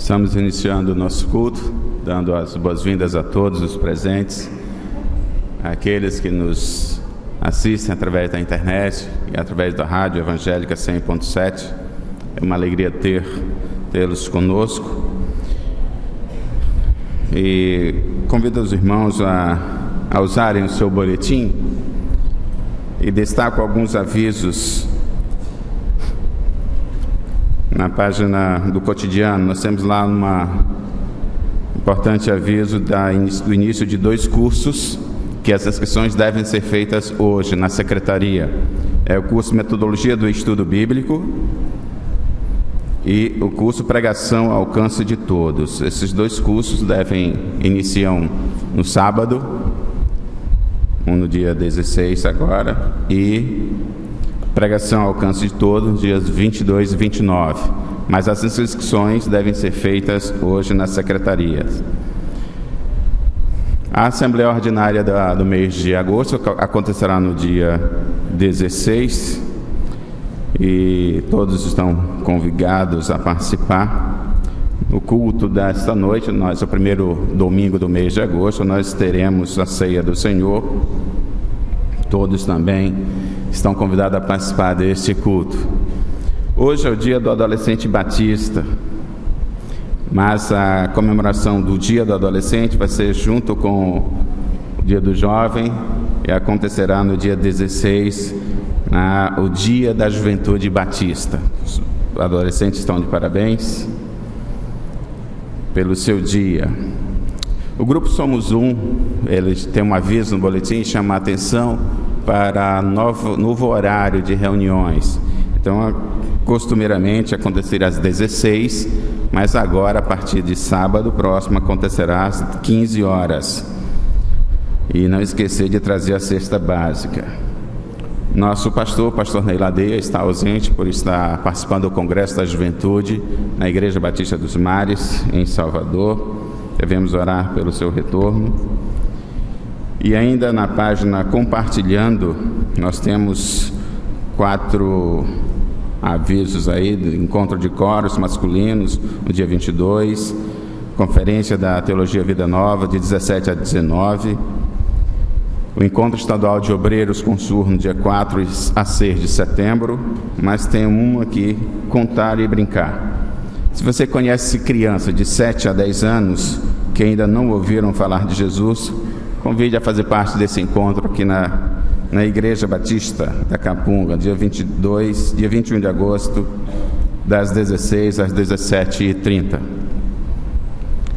Estamos iniciando o nosso culto, dando as boas-vindas a todos os presentes, aqueles que nos assistem através da internet e através da rádio evangélica 100.7. É uma alegria tê-los conosco. E convido os irmãos a usarem o seu boletim e destaco alguns avisos. Na página do cotidiano, nós temos lá um importante aviso do início de 2 cursos, que as inscrições devem ser feitas hoje na secretaria. É o curso Metodologia do Estudo Bíblico e o curso Pregação ao Alcance de Todos. Esses 2 cursos iniciam no sábado, um no dia 16 agora, e Pregação ao Alcance de Todos, dias 22 e 29. Mas as inscrições devem ser feitas hoje nas secretarias. A Assembleia Ordinária do mês de agosto acontecerá no dia 16 e todos estão convidados a participar. No culto desta noite, o primeiro domingo do mês de agosto, nós teremos a Ceia do Senhor. Todos também estão convidados a participar deste culto. Hoje é o dia do adolescente batista, mas a comemoração do dia do adolescente vai ser junto com o dia do jovem e acontecerá no dia 16, o dia da juventude batista. Os adolescentes estão de parabéns pelo seu dia. O grupo Somos Um, eles têm um aviso no boletim, chama a atenção para novo horário de reuniões. Então, costumeiramente acontecerá às 16, mas agora, a partir de sábado próximo, acontecerá às 15 horas. E não esquecer de trazer a cesta básica. Nosso pastor Ney Ladeia, está ausente por estar participando do Congresso da Juventude na Igreja Batista dos Mares, em Salvador. Devemos orar pelo seu retorno. E ainda na página compartilhando, nós temos 4 avisos aí do encontro de coros masculinos no dia 22, conferência da Teologia Vida Nova de 17 a 19, o encontro estadual de obreiros com surro no dia 4 a 6 de setembro, mas tem um aqui, contar e brincar. Se você conhece criança de 7 a 10 anos que ainda não ouviram falar de Jesus, convide a fazer parte desse encontro aqui na Igreja Batista da Capunga, dia 21 de agosto, das 16 às 17h30.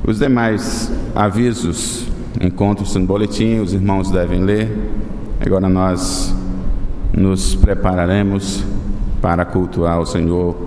Os demais avisos encontram-se no boletim, os irmãos devem ler. Agora nós nos prepararemos para cultuar o Senhor.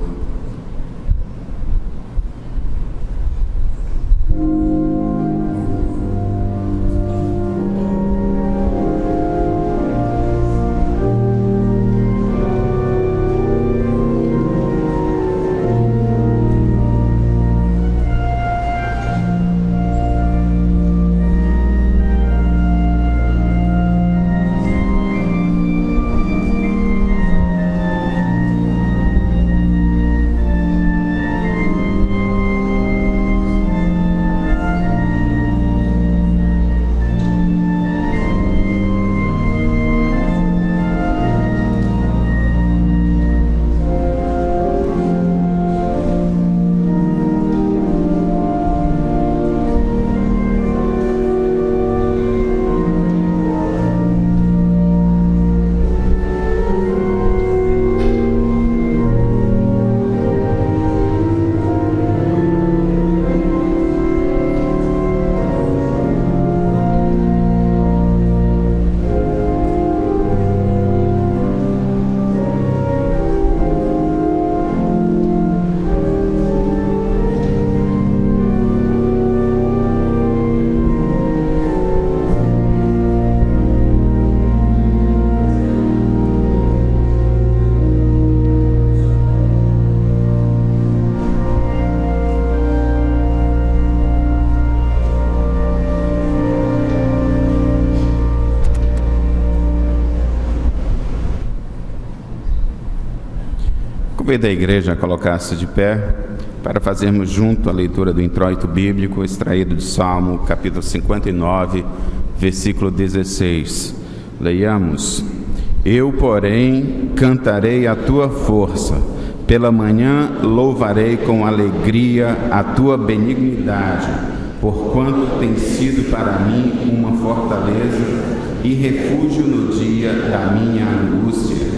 Convido a igreja a colocar-se de pé para fazermos junto a leitura do introito bíblico extraído de Salmo, capítulo 59, versículo 16. Leiamos: Eu, porém, cantarei a tua força, pela manhã louvarei com alegria a tua benignidade, porquanto tem sido para mim uma fortaleza e refúgio no dia da minha angústia.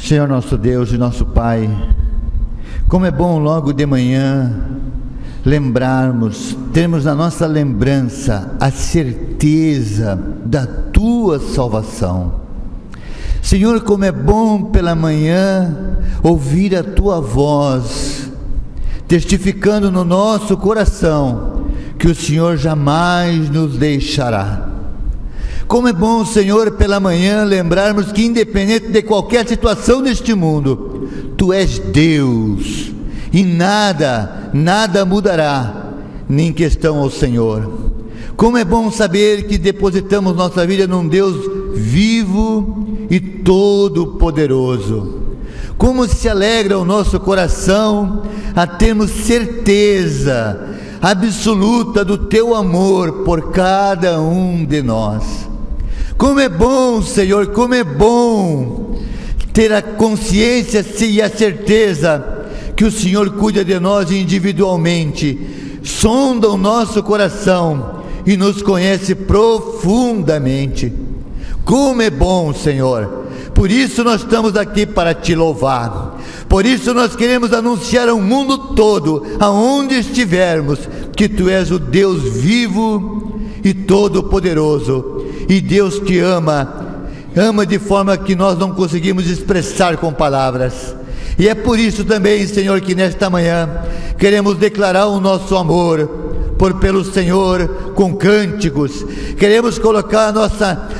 Senhor nosso Deus e nosso Pai, como é bom logo de manhã lembrarmos, termos na nossa lembrança a certeza da Tua salvação. Senhor, como é bom pela manhã ouvir a Tua voz, testificando no nosso coração que o Senhor jamais nos deixará. Como é bom, Senhor, pela manhã lembrarmos que independente de qualquer situação neste mundo, Tu és Deus e nada mudará, nem questão ao Senhor. Como é bom saber que depositamos nossa vida num Deus vivo e todo-poderoso. Como se alegra o nosso coração a termos certeza absoluta do Teu amor por cada um de nós. Como é bom, Senhor, como é bom ter a consciência e a certeza que o Senhor cuida de nós individualmente, sonda o nosso coração e nos conhece profundamente. Como é bom, Senhor! Por isso nós estamos aqui para Te louvar. Por isso nós queremos anunciar ao mundo todo, aonde estivermos, que Tu és o Deus vivo e todo-poderoso. E Deus Te ama de forma que nós não conseguimos expressar com palavras. E é por isso também, Senhor, que nesta manhã queremos declarar o nosso amor pelo Senhor com cânticos. Queremos colocar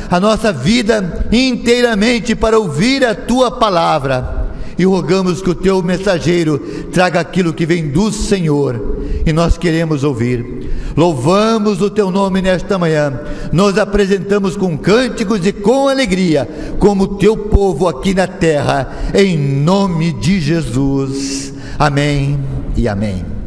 a nossa vida inteiramente para ouvir a Tua palavra. E rogamos que o Teu mensageiro traga aquilo que vem do Senhor e nós queremos ouvir. Louvamos o teu nome nesta manhã, nos apresentamos com cânticos e com alegria, como teu povo aqui na terra, em nome de Jesus. Amém e amém.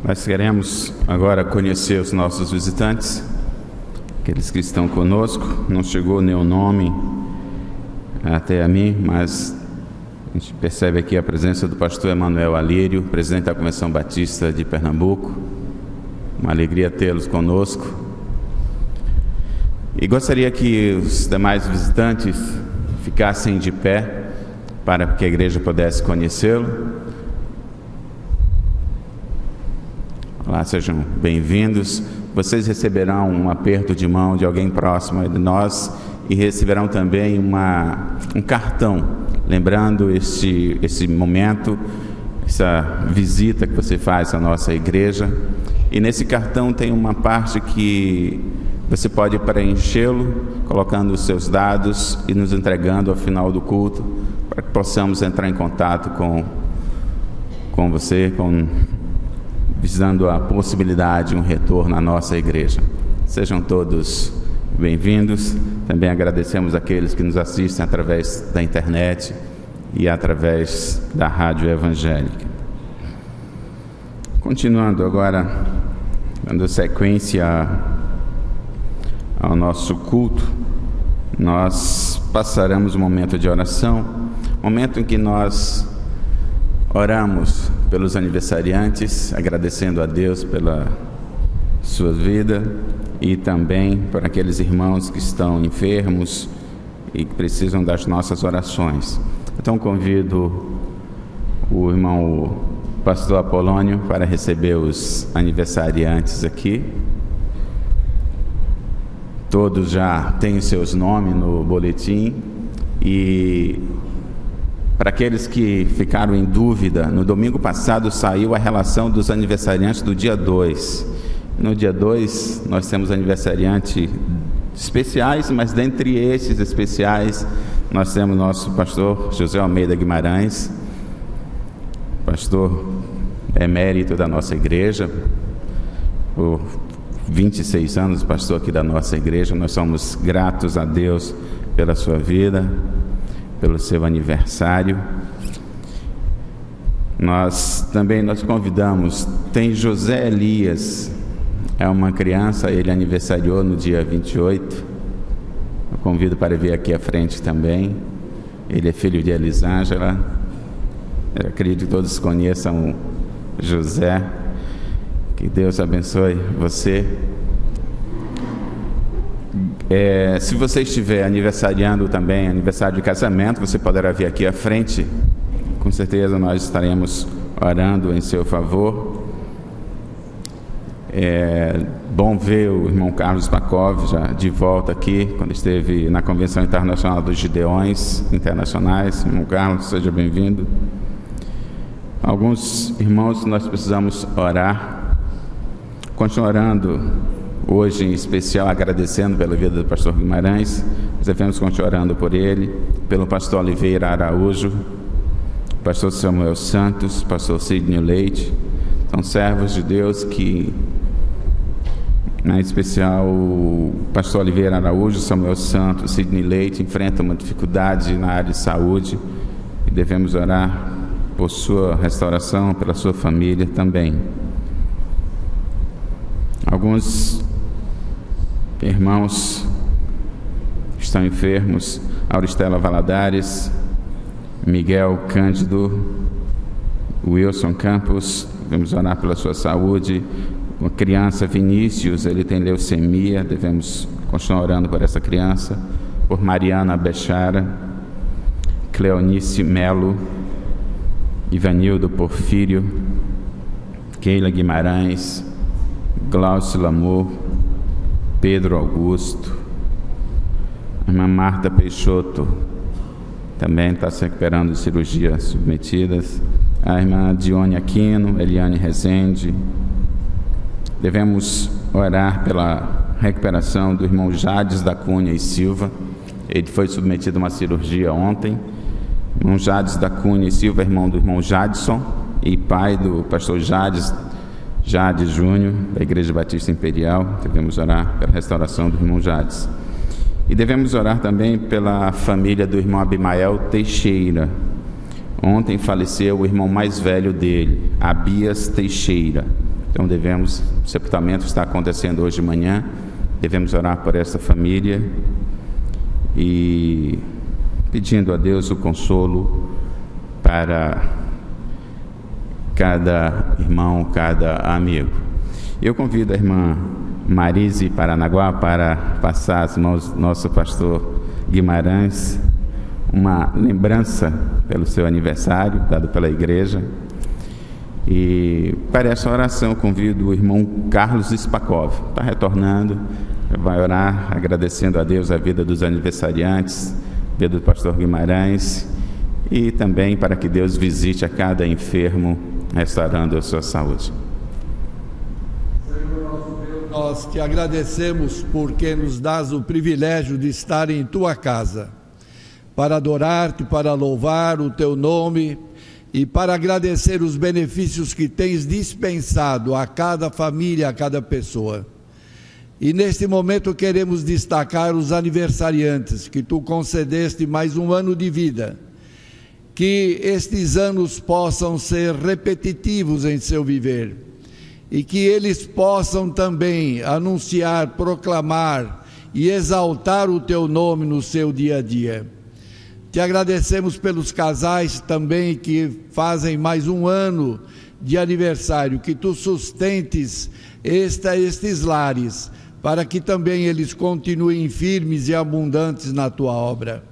Nós queremos agora conhecer os nossos visitantes, aqueles que estão conosco. Não chegou nenhum nome até a mim, mas a gente percebe aqui a presença do pastor Emanuel Alírio, presidente da Convenção Batista de Pernambuco. Uma alegria tê-los conosco. E gostaria que os demais visitantes ficassem de pé para que a igreja pudesse conhecê-lo. Olá, sejam bem-vindos. Vocês receberão um aperto de mão de alguém próximo de nós e receberão também um cartão, lembrando esse momento, essa visita que você faz à nossa igreja. E nesse cartão tem uma parte que você pode preenchê-lo, colocando os seus dados e nos entregando ao final do culto, para que possamos entrar em contato com você, visando a possibilidade de um retorno à nossa igreja. Sejam todos bem-vindos. Também agradecemos aqueles que nos assistem através da internet e através da rádio evangélica. Continuando agora, dando sequência ao nosso culto, nós passaremos um momento de oração, momento em que nós oramos pelos aniversariantes, agradecendo a Deus pela sua vida e também por aqueles irmãos que estão enfermos e que precisam das nossas orações. Então convido o irmão pastor Apolônio para receber os aniversariantes aqui. Todos já têm seus nomes no boletim, e para aqueles que ficaram em dúvida, no domingo passado saiu a relação dos aniversariantes do dia 2. No dia 2 nós temos aniversariantes especiais, mas dentre esses especiais nós temos nosso pastor José Almeida Guimarães, pastor emérito da nossa igreja, por 26 anos, pastor aqui da nossa igreja. Nós somos gratos a Deus pela sua vida, pelo seu aniversário. Nós convidamos, tem José Elias, é uma criança, ele aniversariou no dia 28, eu convido para vir aqui à frente também. Ele é filho de Elisângela, eu acredito que todos conheçam José. Que Deus abençoe você. Se você estiver aniversariando também, aniversário de casamento, você poderá vir aqui à frente. Com certeza nós estaremos orando em seu favor. É bom ver o irmão Carlos Pakov já de volta aqui, quando esteve na Convenção Internacional dos Gideões Internacionais. Irmão Carlos, seja bem-vindo. Alguns irmãos nós precisamos orar. Continuo orando hoje, em especial, agradecendo pela vida do pastor Guimarães. Nós devemos continuar orando por ele, pelo pastor Oliveira Araújo, pastor Samuel Santos, pastor Sidney Leite. São servos de Deus que, em especial, o pastor Oliveira Araújo, Samuel Santos, Sidney Leite, enfrentam uma dificuldade na área de saúde e devemos orar por sua restauração, pela sua família também. Alguns irmãos estão enfermos: Auristela Valadares, Miguel Cândido, Wilson Campos, devemos orar pela sua saúde. Uma criança, Vinícius, ele tem leucemia, devemos continuar orando por essa criança. Por Mariana Bechara, Cleonice Melo, Ivanildo Porfírio, Keila Guimarães, Glaucio Lamour, Pedro Augusto, a irmã Marta Peixoto também está se recuperando de cirurgias submetidas, a irmã Dione Aquino, Eliane Rezende. Devemos orar pela recuperação do irmão Jades da Cunha e Silva. Ele foi submetido a uma cirurgia ontem. Irmão Jades da Cunha e Silva, irmão do irmão Jadson e pai do pastor Jades Júnior, da Igreja Batista Imperial. Devemos orar pela restauração do irmão Jades. E devemos orar também pela família do irmão Abimael Teixeira. Ontem faleceu o irmão mais velho dele, Abias Teixeira. Então o sepultamento está acontecendo hoje de manhã. Devemos orar por essa família e pedindo a Deus o consolo para cada irmão, cada amigo. Eu convido a irmã Marise Paranaguá para passar às mãos do nosso pastor Guimarães uma lembrança pelo seu aniversário, dado pela igreja. E para essa oração convido o irmão Carlos Spakov, está retornando, vai orar agradecendo a Deus a vida dos aniversariantes, a vida do pastor Guimarães, e também para que Deus visite a cada enfermo, restaurando a sua saúde. Senhor nosso Deus, nós te agradecemos porque nos dás o privilégio de estar em tua casa, para adorar-te, para louvar o teu nome e para agradecer os benefícios que tens dispensado a cada família, a cada pessoa. E neste momento queremos destacar os aniversariantes, que tu concedeste mais um ano de vida, que estes anos possam ser repetitivos em seu viver, e que eles possam também anunciar, proclamar e exaltar o teu nome no seu dia a dia. Te agradecemos pelos casais também que fazem mais um ano de aniversário, que tu sustentes estes lares, para que também eles continuem firmes e abundantes na tua obra.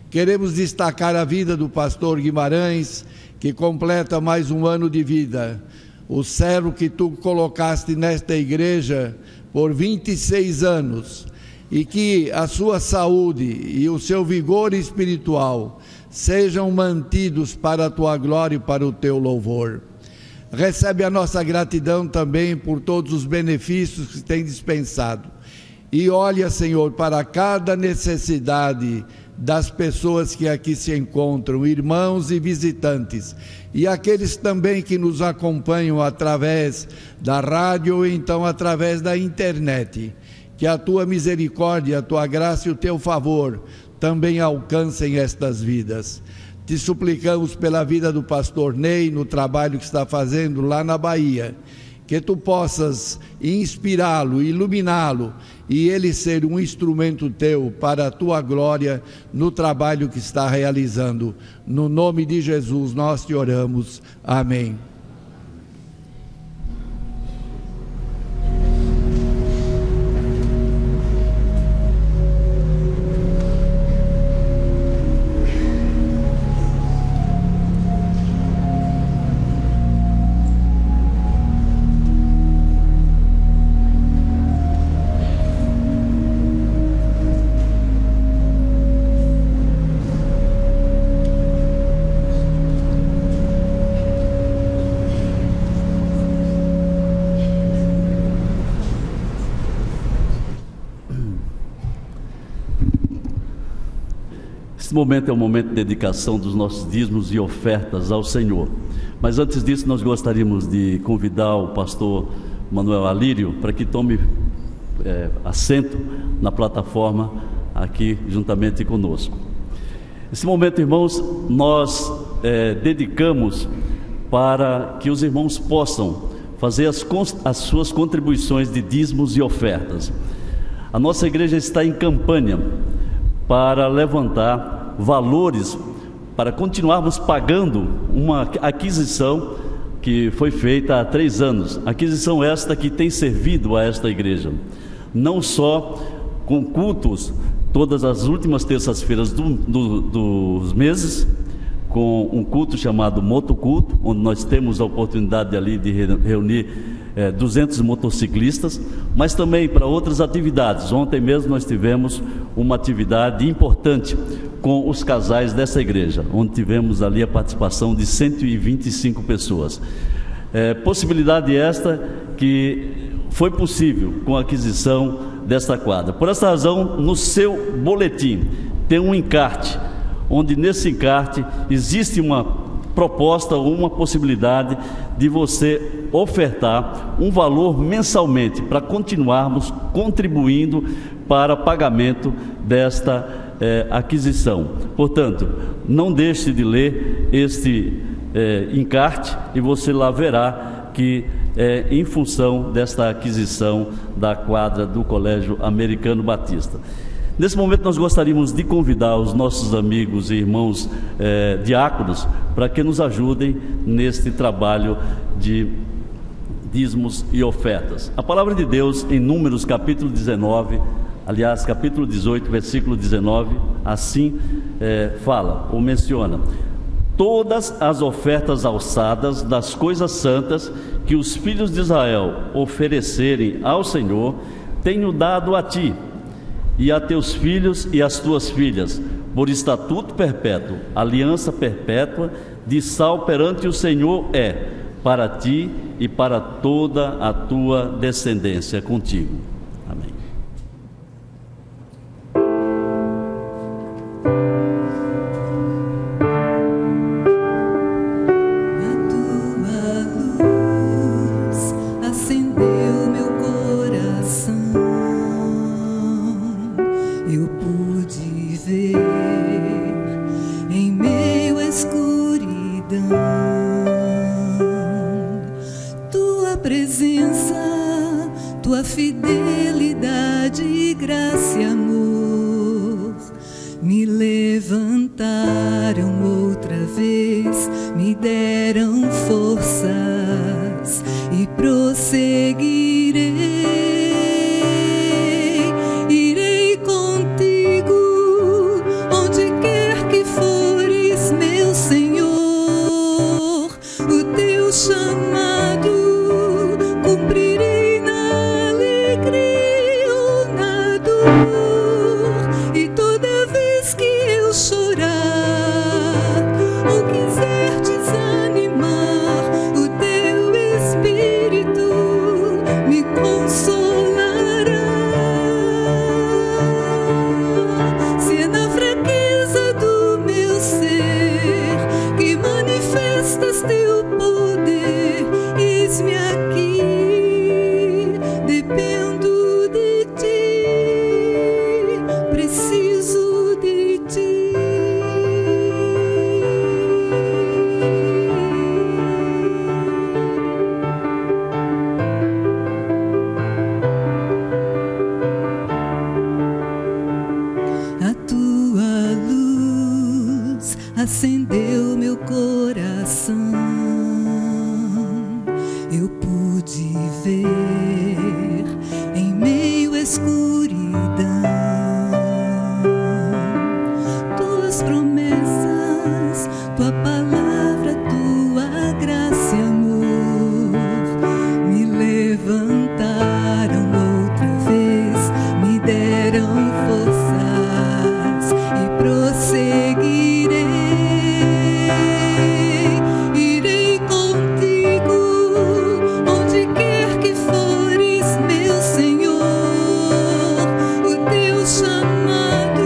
Queremos destacar a vida do pastor Guimarães, que completa mais um ano de vida, o servo que tu colocaste nesta igreja por 26 anos, e que a sua saúde e o seu vigor espiritual sejam mantidos para a tua glória e para o teu louvor. Recebe a nossa gratidão também por todos os benefícios que tem dispensado. E olha, Senhor, para cada necessidade das pessoas que aqui se encontram, irmãos e visitantes, e aqueles também que nos acompanham através da rádio ou então através da internet. Que a tua misericórdia, a tua graça e o teu favor também alcancem estas vidas. Te suplicamos pela vida do pastor Ney, no trabalho que está fazendo lá na Bahia, que tu possas inspirá-lo, iluminá-lo, e ele ser um instrumento teu para a tua glória no trabalho que está realizando. No nome de Jesus nós te oramos. Amém. Esse momento é um momento de dedicação dos nossos dízimos e ofertas ao Senhor. Mas antes disso, nós gostaríamos de convidar o pastor Manuel Alírio para que tome assento na plataforma aqui juntamente conosco. Esse momento, irmãos, nós dedicamos para que os irmãos possam fazer as suas contribuições de dízimos e ofertas. A nossa igreja está em campanha para levantar valores, para continuarmos pagando uma aquisição que foi feita há 3 anos, aquisição esta que tem servido a esta igreja, não só com cultos todas as últimas terças-feiras dos meses, com um culto chamado Motoculto, onde nós temos a oportunidade ali de reunir 200 motociclistas, mas também para outras atividades. Ontem mesmo nós tivemos uma atividade importante com os casais dessa igreja, onde tivemos ali a participação de 125 pessoas. Possibilidade esta que foi possível com a aquisição desta quadra. Por essa razão, no seu boletim tem um encarte, onde nesse encarte existe uma proposta ou uma possibilidade de você ofertar um valor mensalmente para continuarmos contribuindo para pagamento desta aquisição. Portanto, não deixe de ler este encarte e você lá verá que em função desta aquisição da quadra do Colégio Americano Batista. Nesse momento nós gostaríamos de convidar os nossos amigos e irmãos diáconos para que nos ajudem neste trabalho de dízimos e ofertas. A palavra de Deus em Números capítulo 19, aliás capítulo 18, versículo 19, assim fala ou menciona: todas as ofertas alçadas das coisas santas que os filhos de Israel oferecerem ao Senhor, tenho dado a ti e a teus filhos e as tuas filhas, por estatuto perpétuo, aliança perpétua, de sal perante o Senhor para ti e para toda a tua descendência contigo. Amém. Presença, tua fidelidade, graça e amor me levantaram outra vez, me deram forças e prosseguirei. Irei contigo onde quer que fores, meu Senhor. O teu chamado cumprirei na alegria ou na dor. E toda vez que eu chorar ou quiser desanimar, o teu Espírito me consolará. Se é na fraqueza do meu ser que manifestas teu poder, eis-me aqui, dependo de ti, preciso de ti. A tua luz acendeu meu coração, eu pude ver em meio à escuridão tuas promessas, tua palavra, tua graça e amor me levantaram outra vez, me deram forças e prosseguirei. Irei contigo onde quer que fores, meu Senhor. O teu chamado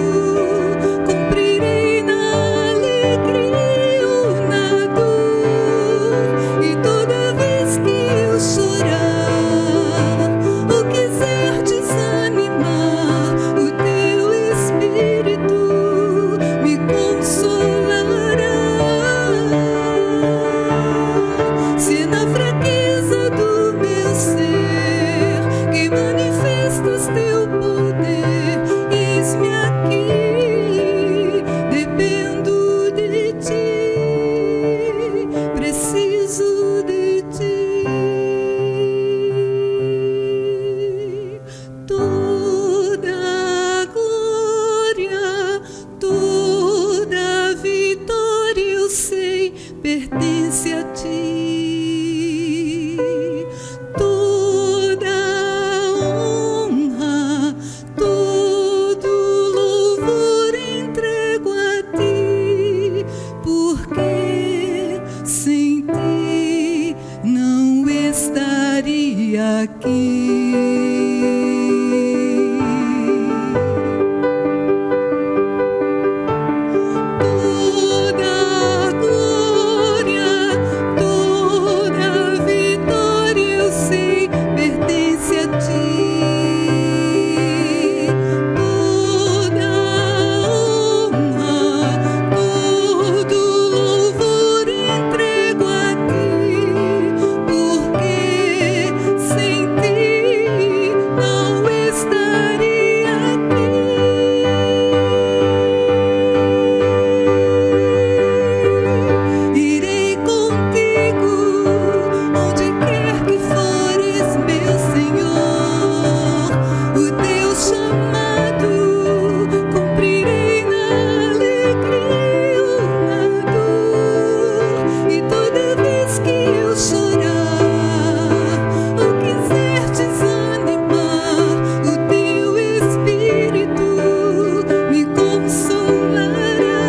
cumprirei na alegria ou na dor. E toda vez que eu chorar ou quiser desanimar, o teu Espírito me consolará. Se é na fraqueza do meu ser que manifestas teu poder, eis-me aqui, dependo de ti, preciso de ti. Toda glória, toda vitória, eu sei, pertence a ti. Toda honra, todo louvor entrego a ti, porque sem ti não estaria aqui. Toda glória, toda vitória, eu sei, pertence a ti. Toda honra, todo louvor entrego a ti, porque sem ti não estaria aqui. Irei contigo onde quer que fores, meu Senhor. O teu chamado cumprirei na alegria ou na dor. E toda vez que eu chorar ou quiser desanimar, o teu Espírito me consolará.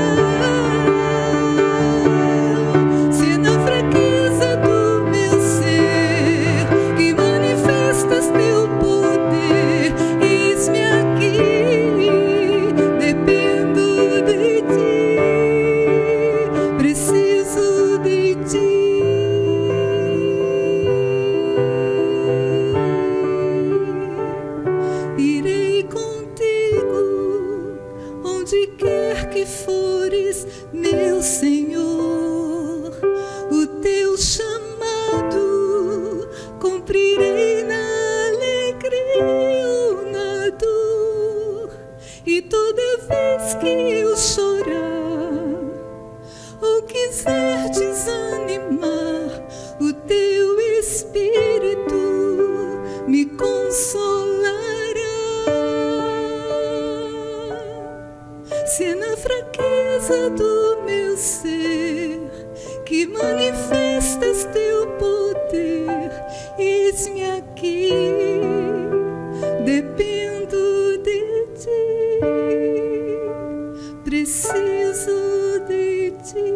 Se é na fraqueza do meu ser que manifestas teu poder, eis-me aqui, dependo de ti, preciso de ti. Irei contigo onde quer que fores, meu Senhor. O teu chamado cumprirei na alegria beleza do meu ser, que manifestas teu poder. Eis-me aqui, dependo de ti, preciso de ti.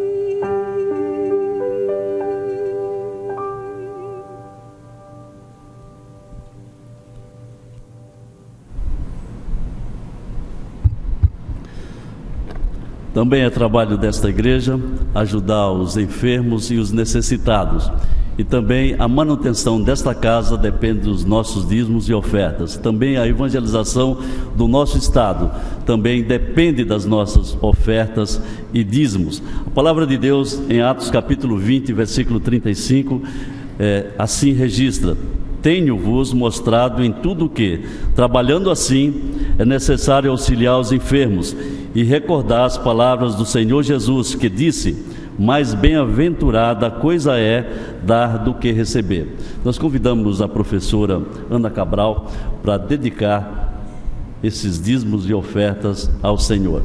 Também é trabalho desta igreja ajudar os enfermos e os necessitados. E também a manutenção desta casa depende dos nossos dízimos e ofertas. Também a evangelização do nosso estado também depende das nossas ofertas e dízimos. A palavra de Deus em Atos capítulo 20, versículo 35, assim registra: tenho-vos mostrado em tudo que, trabalhando assim, é necessário auxiliar os enfermos e recordar as palavras do Senhor Jesus, que disse: mais bem-aventurada coisa é dar do que receber. Nós convidamos a professora Ana Cabral para dedicar esses dízimos e ofertas ao Senhor.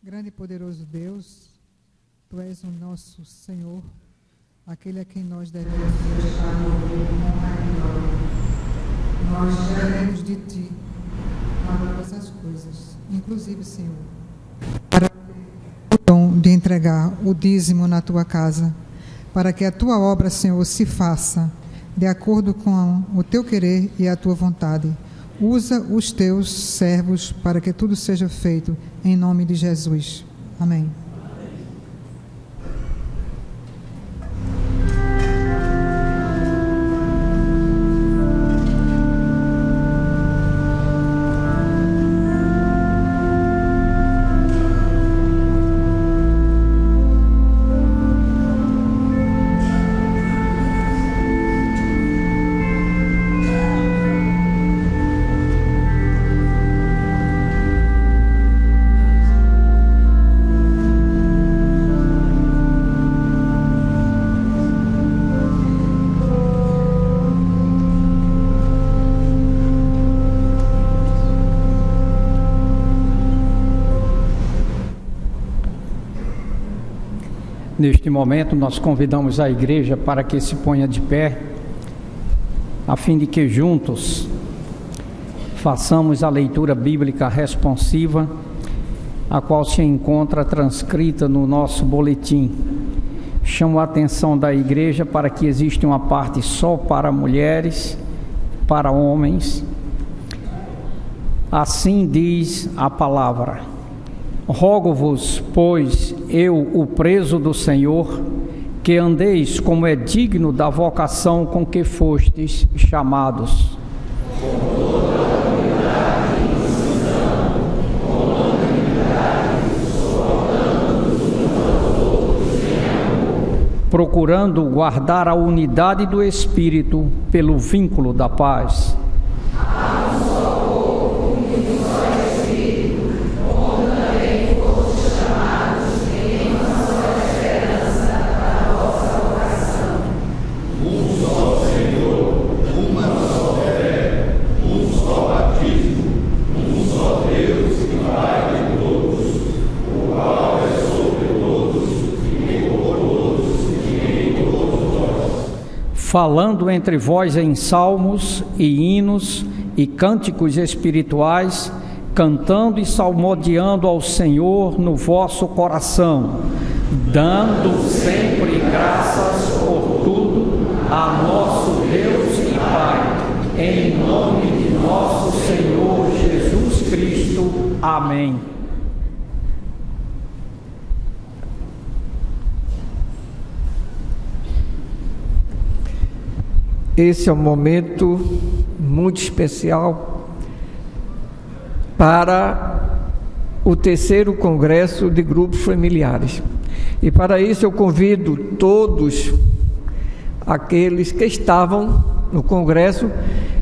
Grande e poderoso Deus, Tu és o nosso Senhor, aquele a quem nós devemos prestar honra e glória. Nós queremos de Ti todas as coisas, inclusive, Senhor, para o dom de entregar o dízimo na Tua casa, para que a Tua obra, Senhor, se faça de acordo com o Teu querer e a Tua vontade. Usa os Teus servos para que tudo seja feito em nome de Jesus. Amém. Neste momento, nós convidamos a igreja para que se ponha de pé, a fim de que juntos façamos a leitura bíblica responsiva, a qual se encontra transcrita no nosso boletim. Chamo a atenção da igreja para que existe uma parte só para mulheres, para homens. Assim diz a palavra: rogo-vos, pois, eu, o preso do Senhor, que andeis como é digno da vocação com que fostes chamados. Procurando guardar a unidade do Espírito pelo vínculo da paz. Falando entre vós em salmos e hinos e cânticos espirituais, cantando e salmodiando ao Senhor no vosso coração, dando sempre graças por tudo a nosso Deus e Pai, em nome de nosso Senhor Jesus Cristo. Amém. Esse é um momento muito especial para o 3º Congresso de Grupos Familiares. E para isso eu convido todos aqueles que estavam no Congresso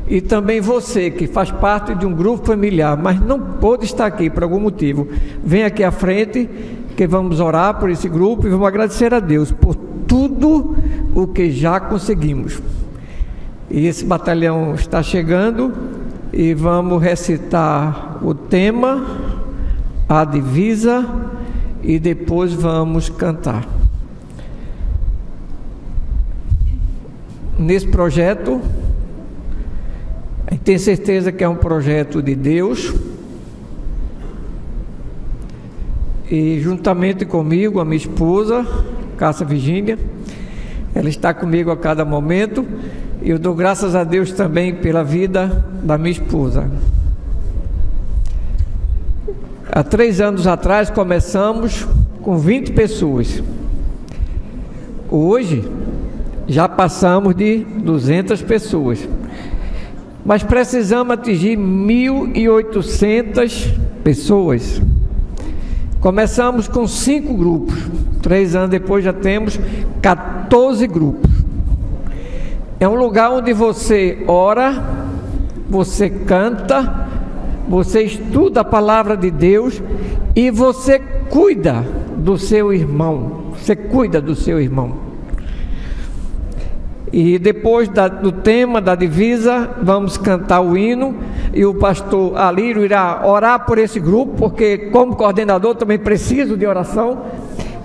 e também você que faz parte de um grupo familiar, mas não pôde estar aqui por algum motivo, vem aqui à frente que vamos orar por esse grupo e vamos agradecer a Deus por tudo o que já conseguimos. E esse batalhão está chegando e vamos recitar o tema, a divisa e depois vamos cantar. Nesse projeto, a gente tem certeza que é um projeto de Deus. E juntamente comigo, a minha esposa, Cássia Virgínia, ela está comigo a cada momento. E eu dou graças a Deus também pela vida da minha esposa. Há 3 anos atrás começamos com 20 pessoas. Hoje já passamos de 200 pessoas. Mas precisamos atingir 1.800 pessoas. Começamos com 5 grupos. 3 anos depois já temos 14 grupos. É um lugar onde você ora, você canta, você estuda a palavra de Deus e você cuida do seu irmão. Você cuida do seu irmão. E depois do tema da divisa, vamos cantar o hino. E o pastor Alírio irá orar por esse grupo, porque como coordenador também preciso de oração.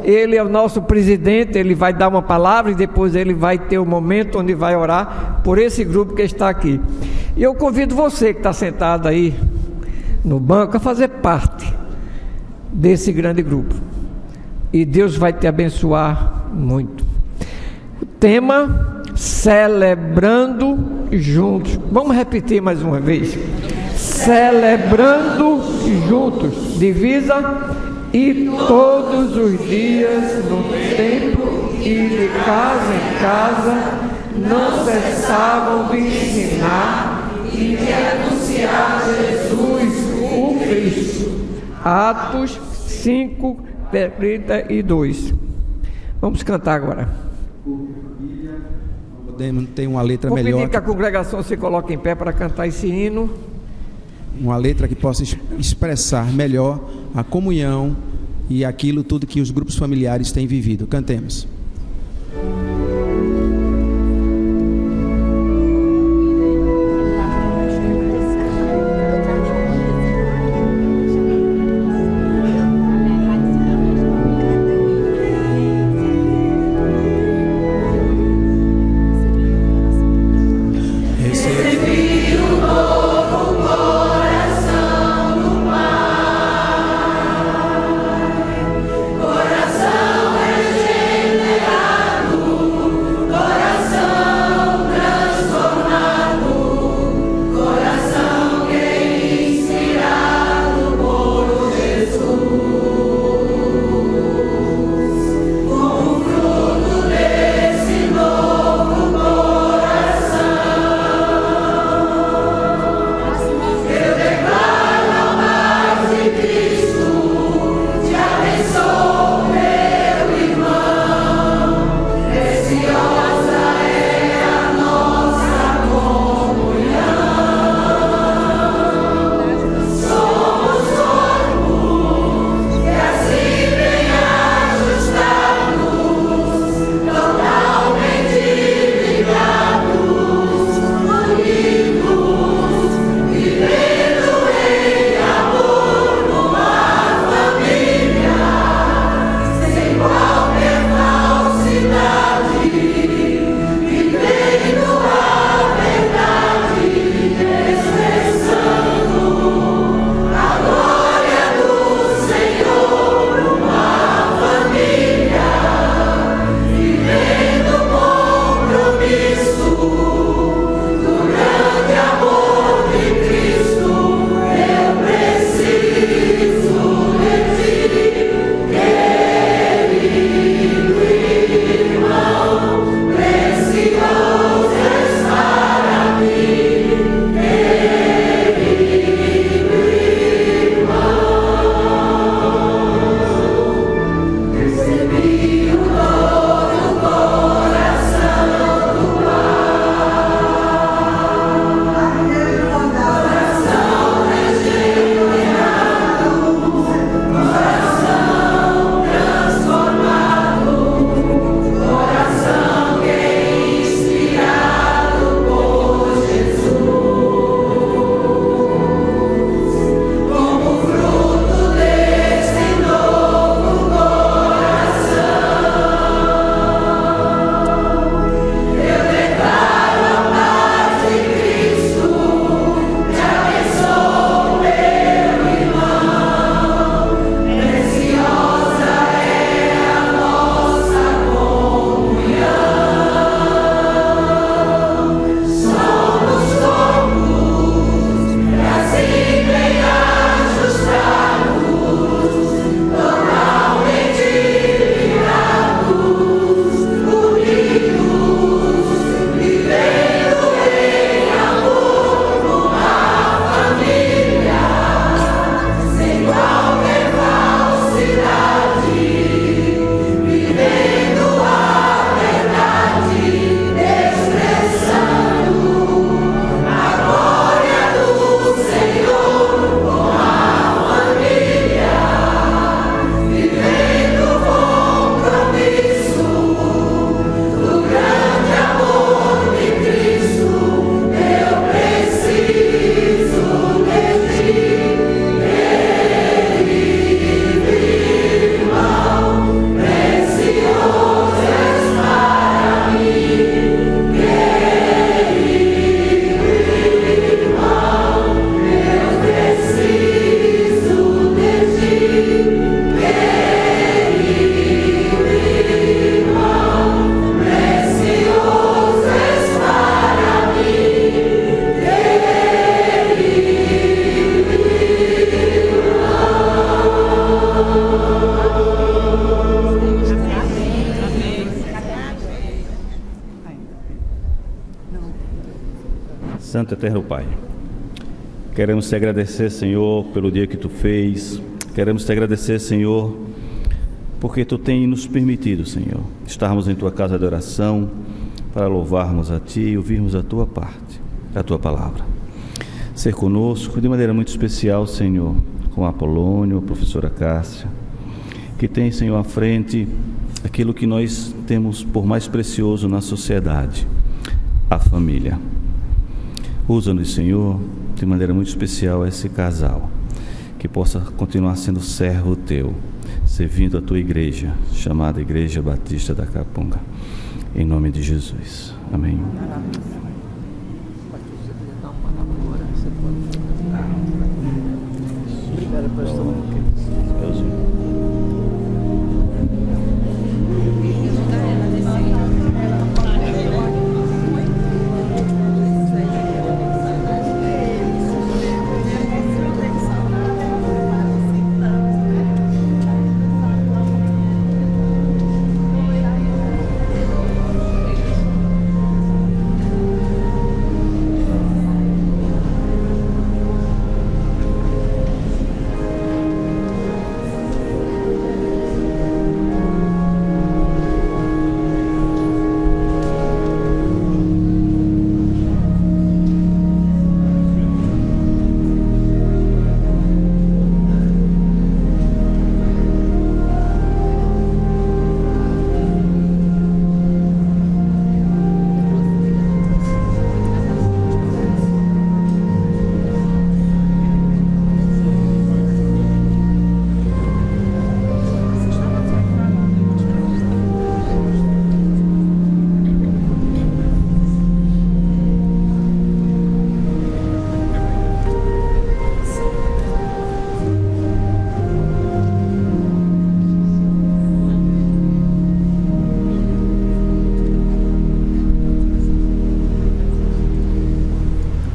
Ele é o nosso presidente, ele vai dar uma palavra e depois ele vai ter um momento onde vai orar por esse grupo que está aqui. E eu convido você que está sentado aí no banco a fazer parte desse grande grupo. E Deus vai te abençoar muito. O tema, celebrando juntos. Vamos repetir mais uma vez. Celebrando juntos. Divisa. E todos os dias no templo e de casa em casa não cessavam de ensinar e de anunciar Jesus o Cristo. Atos 5:32. Vamos cantar agora. Tem uma letra melhor. Vou pedir que a congregação se coloque em pé para cantar esse hino. Uma letra que possa expressar melhor a comunhão e aquilo tudo que os grupos familiares têm vivido. Cantemos. Coração é Santo Eterno Pai, queremos te agradecer, Senhor, pelo dia que tu fez. Queremos te agradecer, Senhor, porque tu tens nos permitido, Senhor, estarmos em tua casa de oração para louvarmos a ti e ouvirmos a tua parte, a tua palavra. Ser conosco de maneira muito especial, Senhor, com a Apolônio, a professora Cássia, que tem, Senhor, à frente aquilo que nós temos por mais precioso na sociedade, a família. Usa-nos, Senhor, de maneira muito especial esse casal, que possa continuar sendo servo teu, servindo a tua igreja, chamada Igreja Batista da Capunga. Em nome de Jesus. Amém. Obrigado, pastor.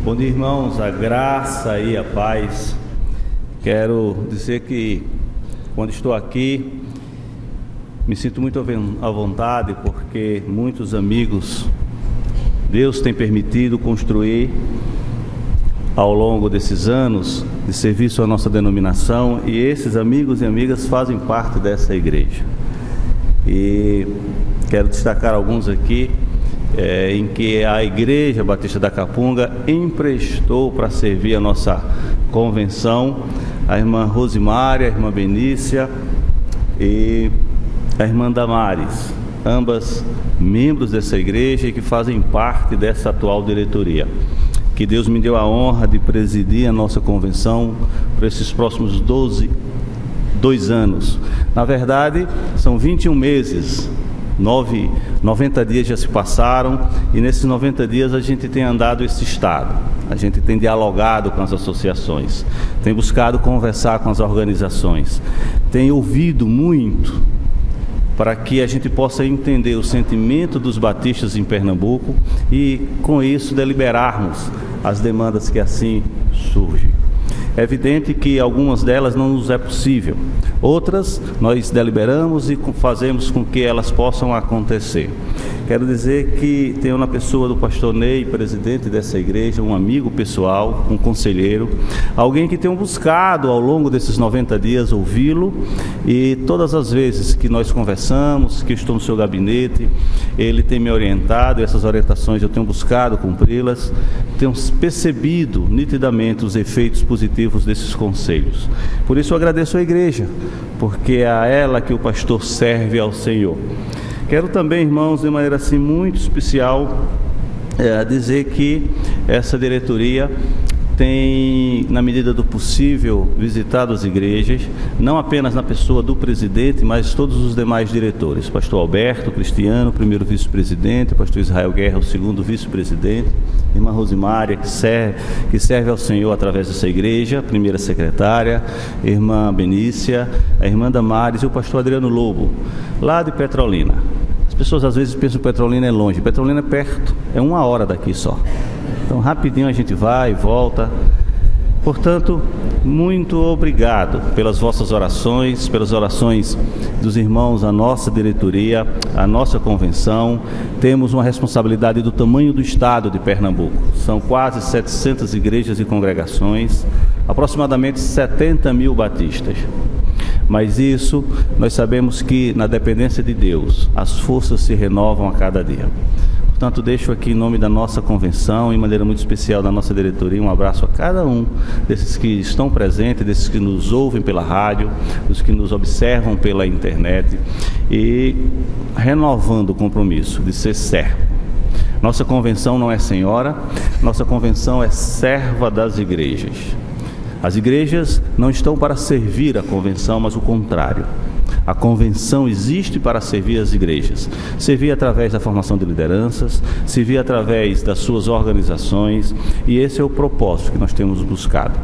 Bom dia, irmãos, a graça e a paz. Quero dizer que quando estou aqui me sinto muito à vontade, porque muitos amigos Deus tem permitido construir ao longo desses anos de serviço à nossa denominação, e esses amigos e amigas fazem parte dessa igreja. E quero destacar alguns aqui em que a Igreja Batista da Capunga emprestou para servir a nossa convenção a irmã Rosimária, a irmã Benícia e a irmã Damares, ambas membros dessa igreja e que fazem parte dessa atual diretoria. Que Deus me deu a honra de presidir a nossa convenção por esses próximos 2 anos. Na verdade, são 21 meses. 90 dias já se passaram, e nesses 90 dias a gente tem andado esse estado, a gente tem dialogado com as associações, tem buscado conversar com as organizações, tem ouvido muito para que a gente possa entender o sentimento dos batistas em Pernambuco e com isso deliberarmos as demandas que assim surgem. É evidente que algumas delas não nos é possível, outras nós deliberamos e fazemos com que elas possam acontecer. Quero dizer que tenho na pessoa do pastor Ney, presidente dessa igreja, um amigo pessoal, um conselheiro, alguém que tenho buscado ao longo desses 90 dias ouvi-lo, e todas as vezes que nós conversamos, que estou no seu gabinete, ele tem me orientado, e essas orientações eu tenho buscado cumpri-las, tenho percebido nitidamente os efeitos positivos desses conselhos. Por isso eu agradeço à igreja, porque é a ela que o pastor serve ao Senhor. Quero também, irmãos, de maneira assim muito especial, dizer que essa diretoria tem, na medida do possível, visitado as igrejas, não apenas na pessoa do presidente, mas todos os demais diretores. Pastor Alberto Cristiano, primeiro vice-presidente, pastor Israel Guerra, o segundo vice-presidente, irmã Rosimária, que serve ao Senhor através dessa igreja, primeira secretária, irmã Benícia, a irmã Damares e o pastor Adriano Lobo, lá de Petrolina. As pessoas às vezes pensam que Petrolina é longe, Petrolina é perto, é 1 hora daqui só. Então rapidinho a gente vai e volta. Portanto, muito obrigado pelas vossas orações, pelas orações dos irmãos, a nossa diretoria, a nossa convenção. Temos uma responsabilidade do tamanho do estado de Pernambuco. São quase 700 igrejas e congregações, aproximadamente 70 mil batistas. Mas isso, nós sabemos que na dependência de Deus, as forças se renovam a cada dia. Portanto, deixo aqui em nome da nossa convenção, em maneira muito especial da nossa diretoria, um abraço a cada um desses que estão presentes, desses que nos ouvem pela rádio, dos que nos observam pela internet, e renovando o compromisso de ser servo. Nossa convenção não é senhora, nossa convenção é serva das igrejas. As igrejas não estão para servir a convenção, mas o contrário. A convenção existe para servir as igrejas. Servir através da formação de lideranças, servir através das suas organizações, e esse é o propósito que nós temos buscado.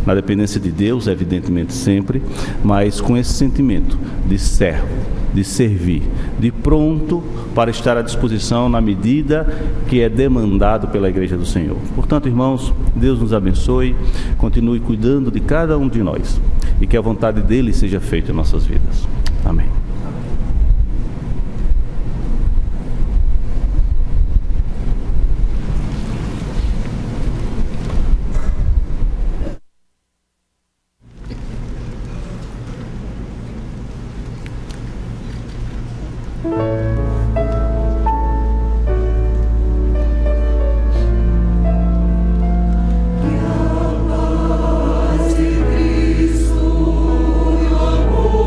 Na dependência de Deus, evidentemente sempre, mas com esse sentimento de servo, de servir, de pronto para estar à disposição na medida que é demandado pela Igreja do Senhor. Portanto, irmãos, Deus nos abençoe, continue cuidando de cada um de nós e que a vontade dele seja feita em nossas vidas. Amém. Cristo, o amor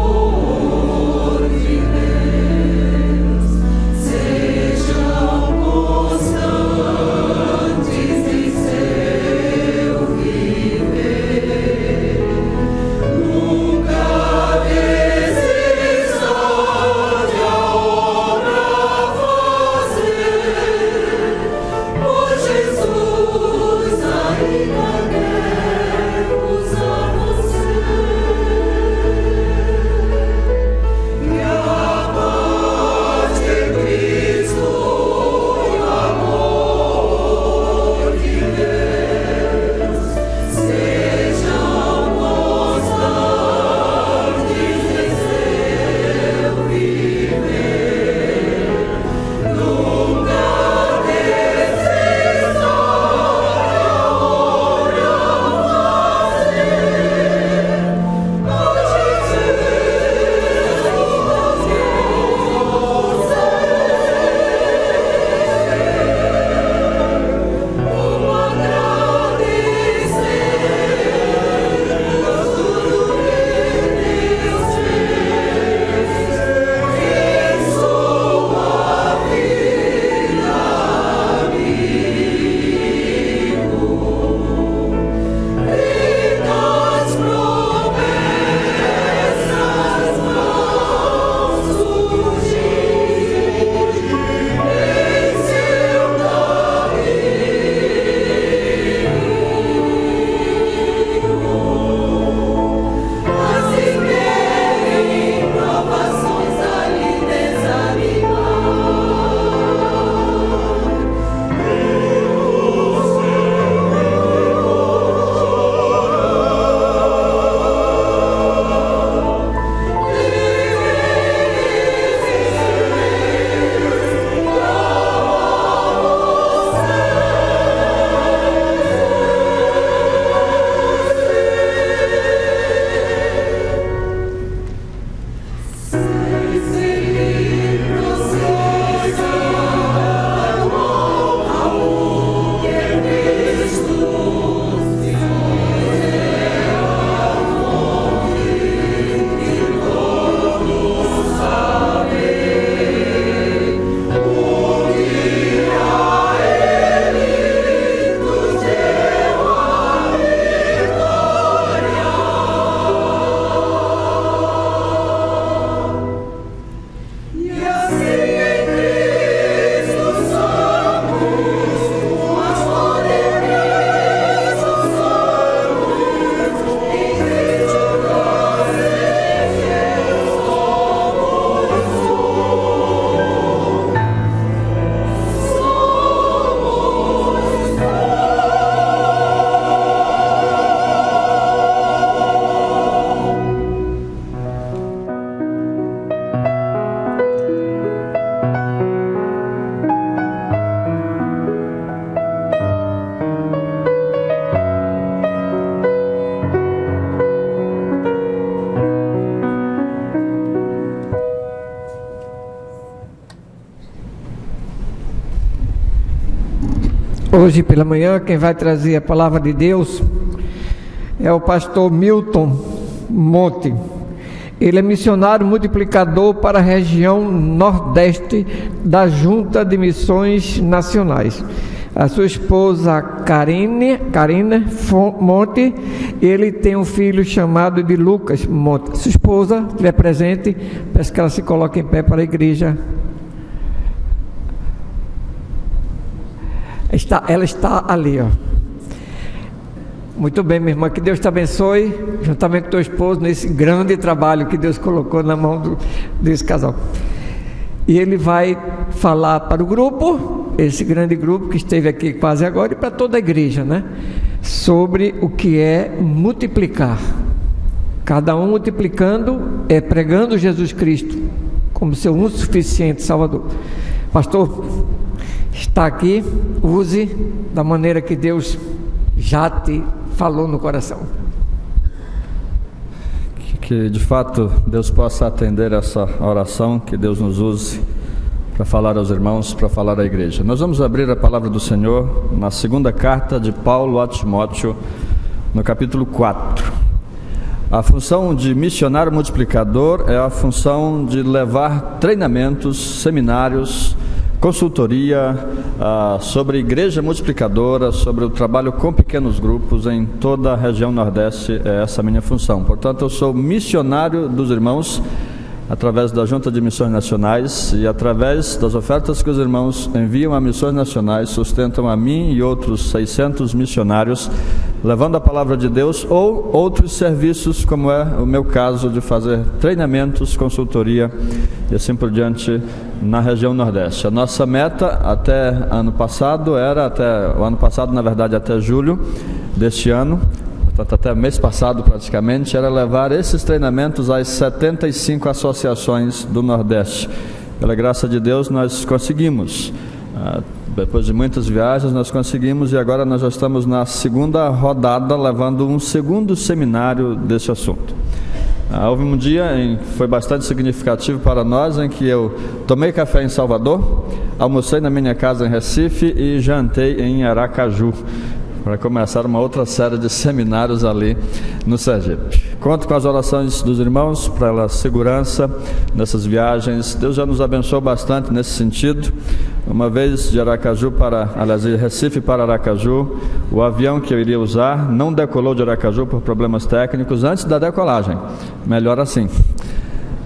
Hoje pela manhã, quem vai trazer a palavra de Deus é o pastor Milton Monte. Ele é missionário multiplicador para a região nordeste da Junta de Missões Nacionais. A sua esposa Karine Monte, ele tem um filho chamado de Lucas Monte. Sua esposa lhe é presente, peço que ela se coloque em pé para a igreja. Ela está ali, ó. Muito bem, minha irmã, que Deus te abençoe, juntamente com teu esposo, nesse grande trabalho que Deus colocou na mão desse casal. E ele vai falar para o grupo, esse grande grupo que esteve aqui quase agora, e para toda a igreja, né? Sobre o que é multiplicar. Cada um multiplicando, pregando Jesus Cristo como seu único suficiente Salvador. Pastor, está aqui, use da maneira que Deus já te falou no coração. Que de fato Deus possa atender essa oração, que Deus nos use para falar aos irmãos, para falar à igreja. Nós vamos abrir a palavra do Senhor na segunda carta de Paulo a Timóteo, no capítulo 4. A função de missionário multiplicador é a função de levar treinamentos, seminários, consultoria sobre igreja multiplicadora, sobre o trabalho com pequenos grupos em toda a região Nordeste. É essa a minha função. Portanto, eu sou missionário dos irmãos através da Junta de Missões Nacionais, e através das ofertas que os irmãos enviam a missões nacionais, sustentam a mim e outros 600 missionários, levando a palavra de Deus, ou outros serviços, como é o meu caso, de fazer treinamentos, consultoria e assim por diante na região Nordeste. A nossa meta até ano passado até julho deste ano, portanto até mês passado praticamente, era levar esses treinamentos às 75 associações do Nordeste. Pela graça de Deus nós conseguimos, depois de muitas viagens nós conseguimos, e agora nós já estamos na segunda rodada, levando um segundo seminário desse assunto. Houve um dia que foi bastante significativo para nós, em que eu tomei café em Salvador, almocei na minha casa em Recife e jantei em Aracaju, para começar uma outra série de seminários ali no Sergipe. Conto com as orações dos irmãos para a segurança nessas viagens. Deus já nos abençoou bastante nesse sentido. Uma vez de Recife para Aracaju, o avião que eu iria usar não decolou de Aracaju por problemas técnicos antes da decolagem. Melhor assim.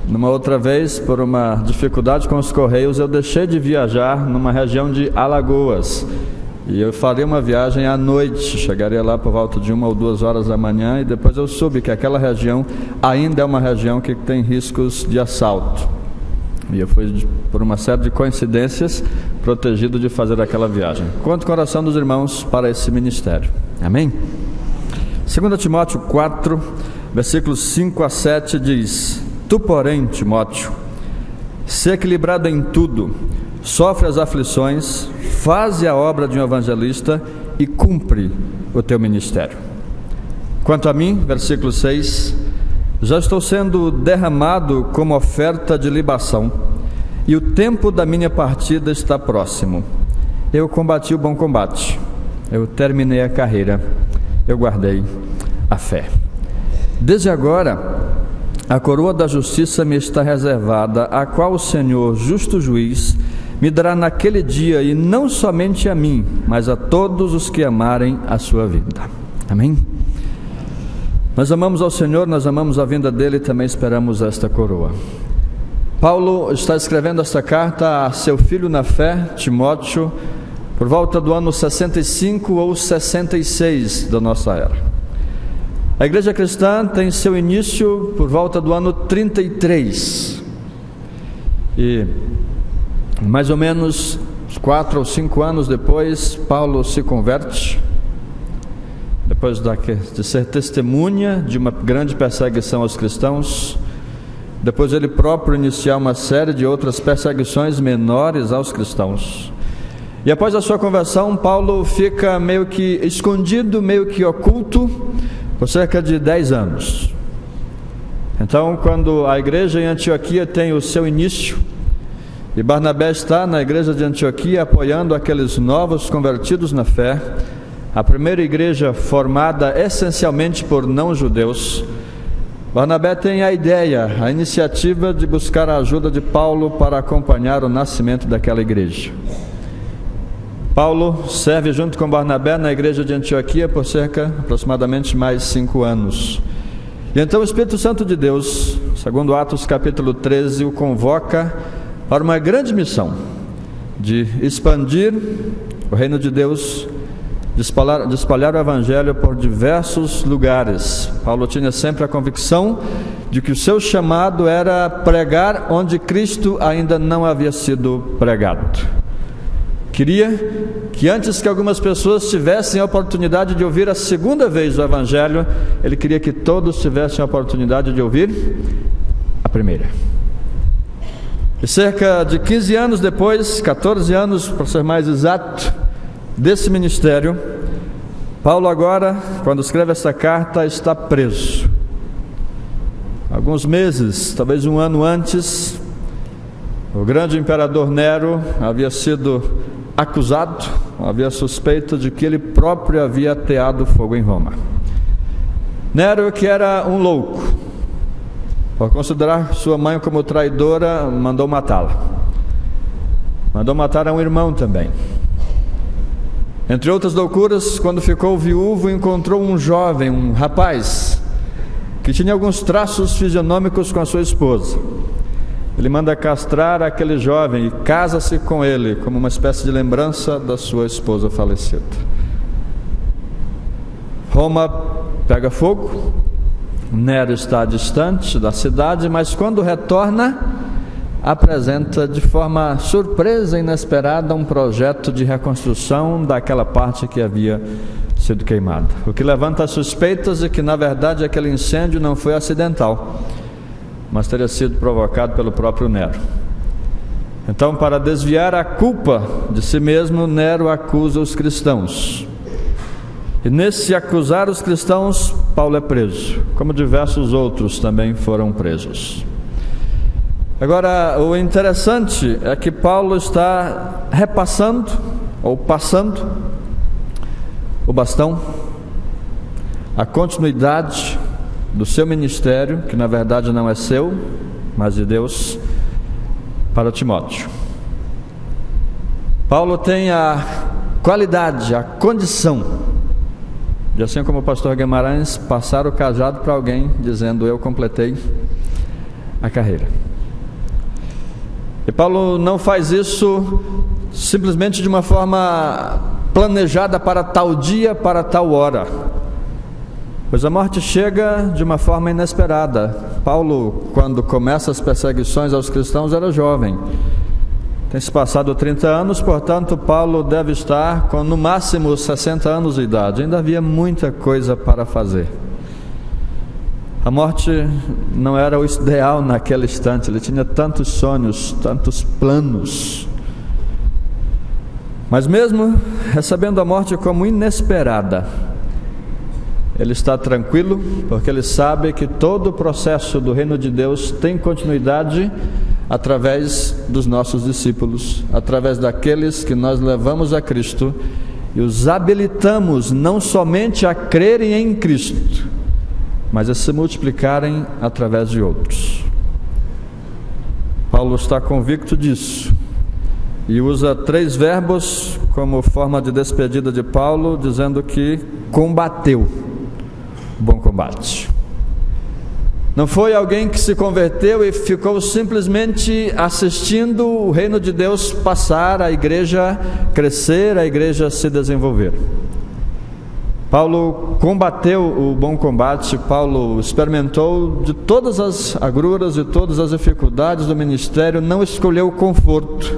Numa outra vez, por uma dificuldade com os correios, eu deixei de viajar numa região de Alagoas. E eu faria uma viagem à noite, chegaria lá por volta de 1 ou 2 horas da manhã, e depois eu soube que aquela região ainda é uma região que tem riscos de assalto. E eu fui, por uma série de coincidências, protegido de fazer aquela viagem. Conto com a oração dos irmãos para esse ministério. Amém? 2 Timóteo 4, versículos 5 a 7 diz: Tu, porém, Timóteo, se equilibrado em tudo, sofre as aflições, faze a obra de um evangelista e cumpre o teu ministério. Quanto a mim, versículo 6, já estou sendo derramado como oferta de libação, e o tempo da minha partida está próximo. Eu combati o bom combate, eu terminei a carreira, eu guardei a fé. Desde agora, a coroa da justiça me está reservada, a qual o Senhor, justo juiz, me dará naquele dia, e não somente a mim, mas a todos os que amarem a sua vinda. Amém? Nós amamos ao Senhor, nós amamos a vinda dele e também esperamos esta coroa. Paulo está escrevendo esta carta a seu filho na fé, Timóteo, por volta do ano 65 ou 66 da nossa era. A igreja cristã tem seu início por volta do ano 33. E mais ou menos 4 ou 5 anos depois, Paulo se converte, depois de ser testemunha de uma grande perseguição aos cristãos, depois ele próprio iniciar uma série de outras perseguições menores aos cristãos. E após a sua conversão, Paulo fica meio que escondido, meio que oculto, por cerca de 10 anos. Então, quando a igreja em Antioquia tem o seu início, e Barnabé está na igreja de Antioquia apoiando aqueles novos convertidos na fé, a primeira igreja formada essencialmente por não-judeus, Barnabé tem a ideia, a iniciativa de buscar a ajuda de Paulo para acompanhar o nascimento daquela igreja. Paulo serve junto com Barnabé na igreja de Antioquia por aproximadamente mais 5 anos. E então o Espírito Santo de Deus, segundo Atos capítulo 13, o convoca para uma grande missão de expandir o reino de Deus, de espalhar o Evangelho por diversos lugares. Paulo tinha sempre a convicção de que o seu chamado era pregar onde Cristo ainda não havia sido pregado. Queria que antes que algumas pessoas tivessem a oportunidade de ouvir a segunda vez o Evangelho, ele queria que todos tivessem a oportunidade de ouvir a primeira. E cerca de 15 anos depois, 14 anos para ser mais exato, desse ministério, Paulo agora, quando escreve essa carta, está preso. Alguns meses, talvez um ano antes, o grande imperador Nero havia sido acusado, havia suspeita de que ele próprio havia ateado fogo em Roma. Nero, que era um louco, por considerar sua mãe como traidora, mandou matá-la. Mandou matar a um irmão também. Entre outras loucuras, quando ficou viúvo, encontrou um jovem, um rapaz, que tinha alguns traços fisionômicos com a sua esposa. Ele manda castrar aquele jovem e casa-se com ele, como uma espécie de lembrança da sua esposa falecida. Roma pega fogo, Nero está distante da cidade, mas quando retorna, apresenta de forma surpresa e inesperada um projeto de reconstrução daquela parte que havia sido queimada. O que levanta suspeitas de que, na verdade, aquele incêndio não foi acidental, mas teria sido provocado pelo próprio Nero. Então, para desviar a culpa de si mesmo, Nero acusa os cristãos. E nesse acusar os cristãos, Paulo é preso, como diversos outros também foram presos. Agora, o interessante é que Paulo está repassando, ou passando, o bastão, a continuidade do seu ministério, que na verdade não é seu, mas de Deus, para Timóteo. Paulo tem a qualidade, a condição de, assim como o pastor Guimarães, passar o cajado para alguém, dizendo: eu completei a carreira. E Paulo não faz isso simplesmente de uma forma planejada para tal dia, para tal hora, pois a morte chega de uma forma inesperada. Paulo, quando começa as perseguições aos cristãos, era jovem. Tem se passado 30 anos, portanto, Paulo deve estar com no máximo 60 anos de idade. Ainda havia muita coisa para fazer. A morte não era o ideal naquele instante. Ele tinha tantos sonhos, tantos planos. Mas mesmo recebendo a morte como inesperada, ele está tranquilo, porque ele sabe que todo o processo do reino de Deus tem continuidade através dos nossos discípulos, através daqueles que nós levamos a Cristo e os habilitamos não somente a crerem em Cristo, mas a se multiplicarem através de outros. Paulo está convicto disso e usa 3 verbos como forma de despedida de Paulo, dizendo que combateu o bom combate. Não foi alguém que se converteu e ficou simplesmente assistindo o reino de Deus passar, a igreja crescer, a igreja se desenvolver. Paulo combateu o bom combate. Paulo experimentou de todas as agruras e todas as dificuldades do ministério, não escolheu o conforto,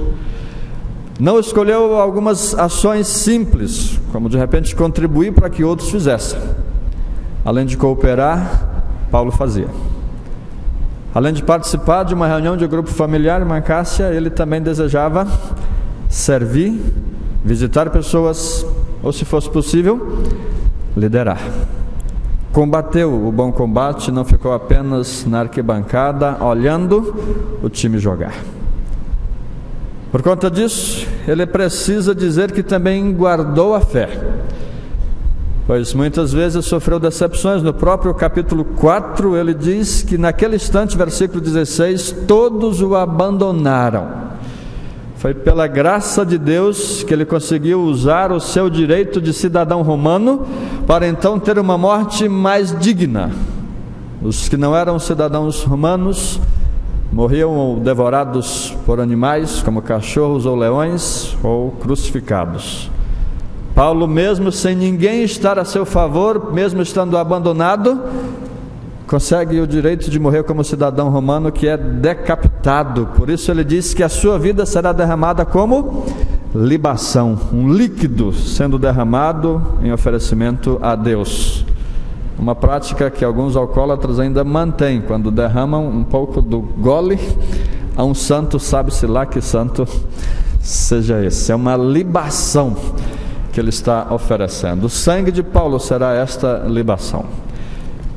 não escolheu algumas ações simples, como de repente contribuir para que outros fizessem. Além de cooperar, Paulo fazia. Além de participar de uma reunião de grupo familiar em Mancássia, ele também desejava servir, visitar pessoas, ou se fosse possível, liderar. Combateu o bom combate, não ficou apenas na arquibancada olhando o time jogar. Por conta disso, ele precisa dizer que também guardou a fé, pois muitas vezes sofreu decepções. No próprio capítulo 4, ele diz que naquele instante, versículo 16, todos o abandonaram. Foi pela graça de Deus que ele conseguiu usar o seu direito de cidadão romano para então ter uma morte mais digna. Os que não eram cidadãos romanos morriam devorados por animais, como cachorros ou leões, ou crucificados. Paulo, mesmo sem ninguém estar a seu favor, mesmo estando abandonado, consegue o direito de morrer como cidadão romano, que é decapitado. Por isso ele diz que a sua vida será derramada como libação, um líquido sendo derramado em oferecimento a Deus. Uma prática que alguns alcoólatras ainda mantêm, quando derramam um pouco do gole a um santo, sabe-se lá que santo seja esse. É uma libação que ele está oferecendo. O sangue de Paulo será esta libação.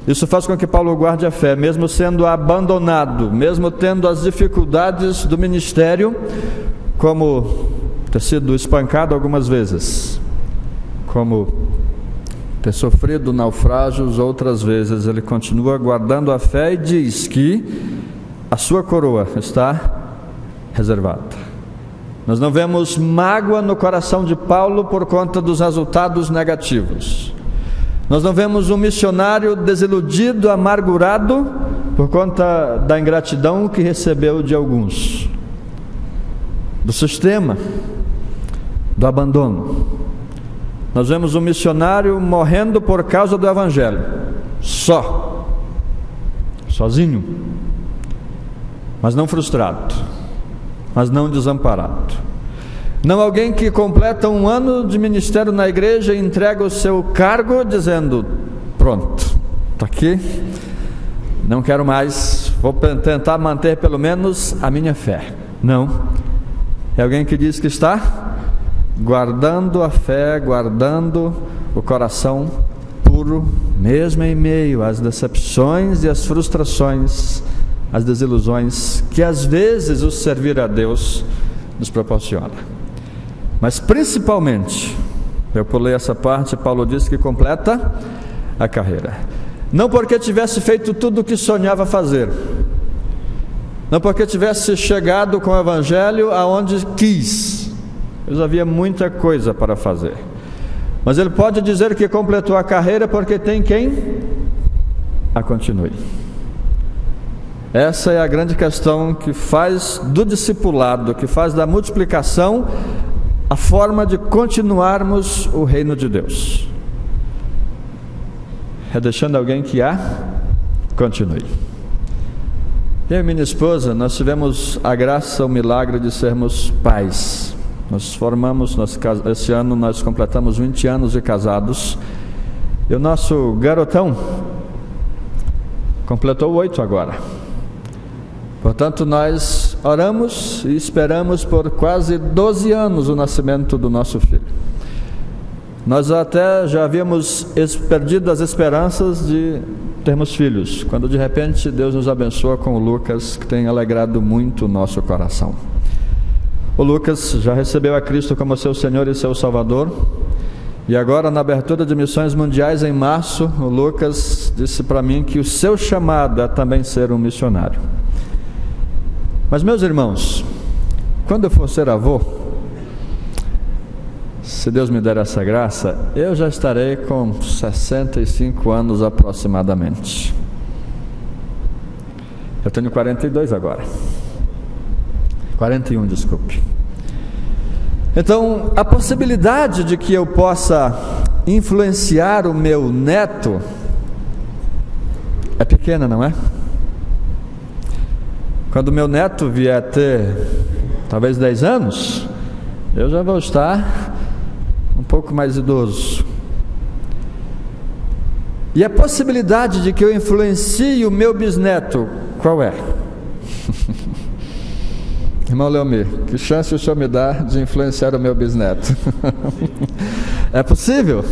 Isso faz com que Paulo guarde a fé, mesmo sendo abandonado, mesmo tendo as dificuldades do ministério, como ter sido espancado algumas vezes, como ter sofrido naufrágios outras vezes. Ele continua guardando a fé e diz que a sua coroa está reservada. Nós não vemos mágoa no coração de Paulo por conta dos resultados negativos. Nós não vemos um missionário desiludido, amargurado por conta da ingratidão que recebeu de alguns, do sistema, do abandono. Nós vemos um missionário morrendo por causa do Evangelho, sozinho, mas não frustrado, mas não desamparado. Não alguém que completa um ano de ministério na igreja e entrega o seu cargo dizendo: pronto, está aqui, não quero mais, vou tentar manter pelo menos a minha fé. Não, é alguém que diz que está guardando a fé, guardando o coração puro, mesmo em meio às decepções e às frustrações, às desilusões que às vezes o servir a Deus nos proporciona. Mas principalmente, eu pulei essa parte, Paulo diz que completa a carreira. Não porque tivesse feito tudo o que sonhava fazer, não porque tivesse chegado com o Evangelho aonde quis, pois havia muita coisa para fazer, mas ele pode dizer que completou a carreira porque tem quem a continue. Essa é a grande questão que faz do discipulado, que faz da multiplicação a forma de continuarmos o reino de Deus. É deixando alguém que a continue. Eu e minha esposa, nós tivemos a graça, o milagre de sermos pais. Esse ano nós completamos 20 anos de casados. E o nosso garotão completou 8 agora. Portanto, nós oramos e esperamos por quase 12 anos o nascimento do nosso filho. Nós até já havíamos perdido as esperanças de termos filhos, quando de repente Deus nos abençoa com o Lucas, que tem alegrado muito o nosso coração. O Lucas já recebeu a Cristo como seu Senhor e seu Salvador, e agora na abertura de missões mundiais em março, o Lucas disse para mim que o seu chamado é também ser um missionário. Mas, meus irmãos, quando eu for ser avô, se Deus me der essa graça, eu já estarei com 65 anos aproximadamente. Eu tenho 42 agora. 41, desculpe. Então, a possibilidade de que eu possa influenciar o meu neto é pequena, não é? Quando meu neto vier ter talvez 10 anos, eu já vou estar um pouco mais idoso. E a possibilidade de que eu influencie o meu bisneto, qual é? Irmão Leomir, que chance o senhor me dá de influenciar o meu bisneto? É possível,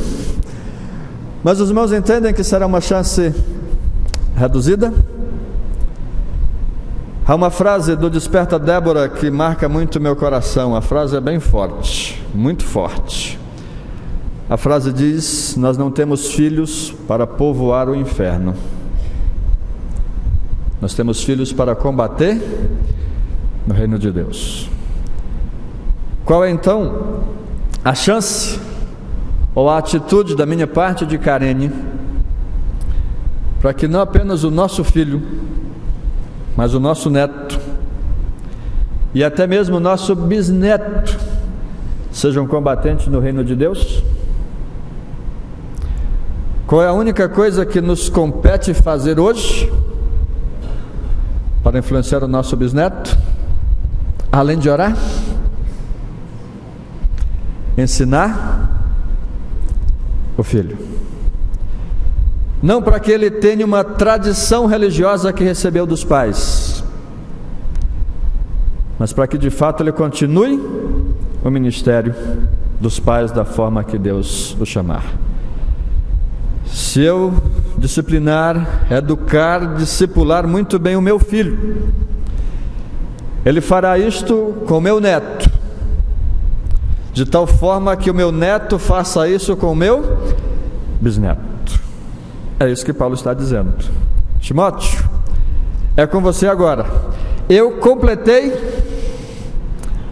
mas os irmãos entendem que será uma chance reduzida? Há uma frase do Desperta Débora que marca muito meu coração. A frase é bem forte, muito forte. A frase diz: nós não temos filhos para povoar o inferno. Nós temos filhos para combater no reino de Deus. Qual é então a chance ou a atitude da minha parte de Karene para que não apenas o nosso filho, mas o nosso neto e até mesmo o nosso bisneto sejam combatentes no reino de Deus? Qual é a única coisa que nos compete fazer hoje para influenciar o nosso bisneto, além de orar? Ensinar o filho. Não para que ele tenha uma tradição religiosa que recebeu dos pais, mas para que de fato ele continue o ministério dos pais da forma que Deus o chamar. Se eu disciplinar, educar, discipular muito bem o meu filho, ele fará isto com o meu neto, de tal forma que o meu neto faça isso com o meu bisneto. É isso que Paulo está dizendo. Timóteo, é com você agora. Eu completei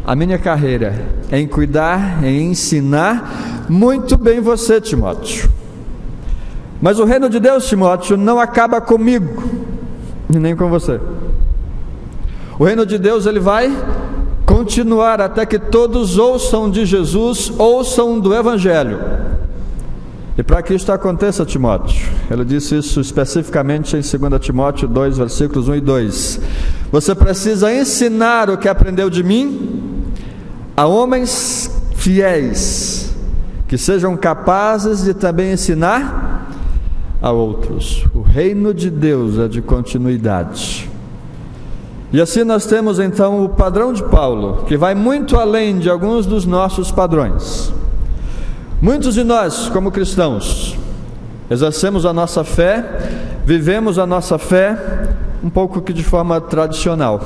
a minha carreira em cuidar, em ensinar muito bem você, Timóteo. Mas o reino de Deus, Timóteo, não acaba comigo e nem com você. O reino de Deus, ele vai continuar até que todos ouçam de Jesus, ouçam do Evangelho. E para que isto aconteça, Timóteo, ele disse isso especificamente em 2 Timóteo 2, versículos 1 e 2. Você precisa ensinar o que aprendeu de mim a homens fiéis, que sejam capazes de também ensinar a outros. O reino de Deus é de continuidade. E assim nós temos então o padrão de Paulo, que vai muito além de alguns dos nossos padrões. Muitos de nós, como cristãos, exercemos a nossa fé, vivemos a nossa fé um pouco que de forma tradicional,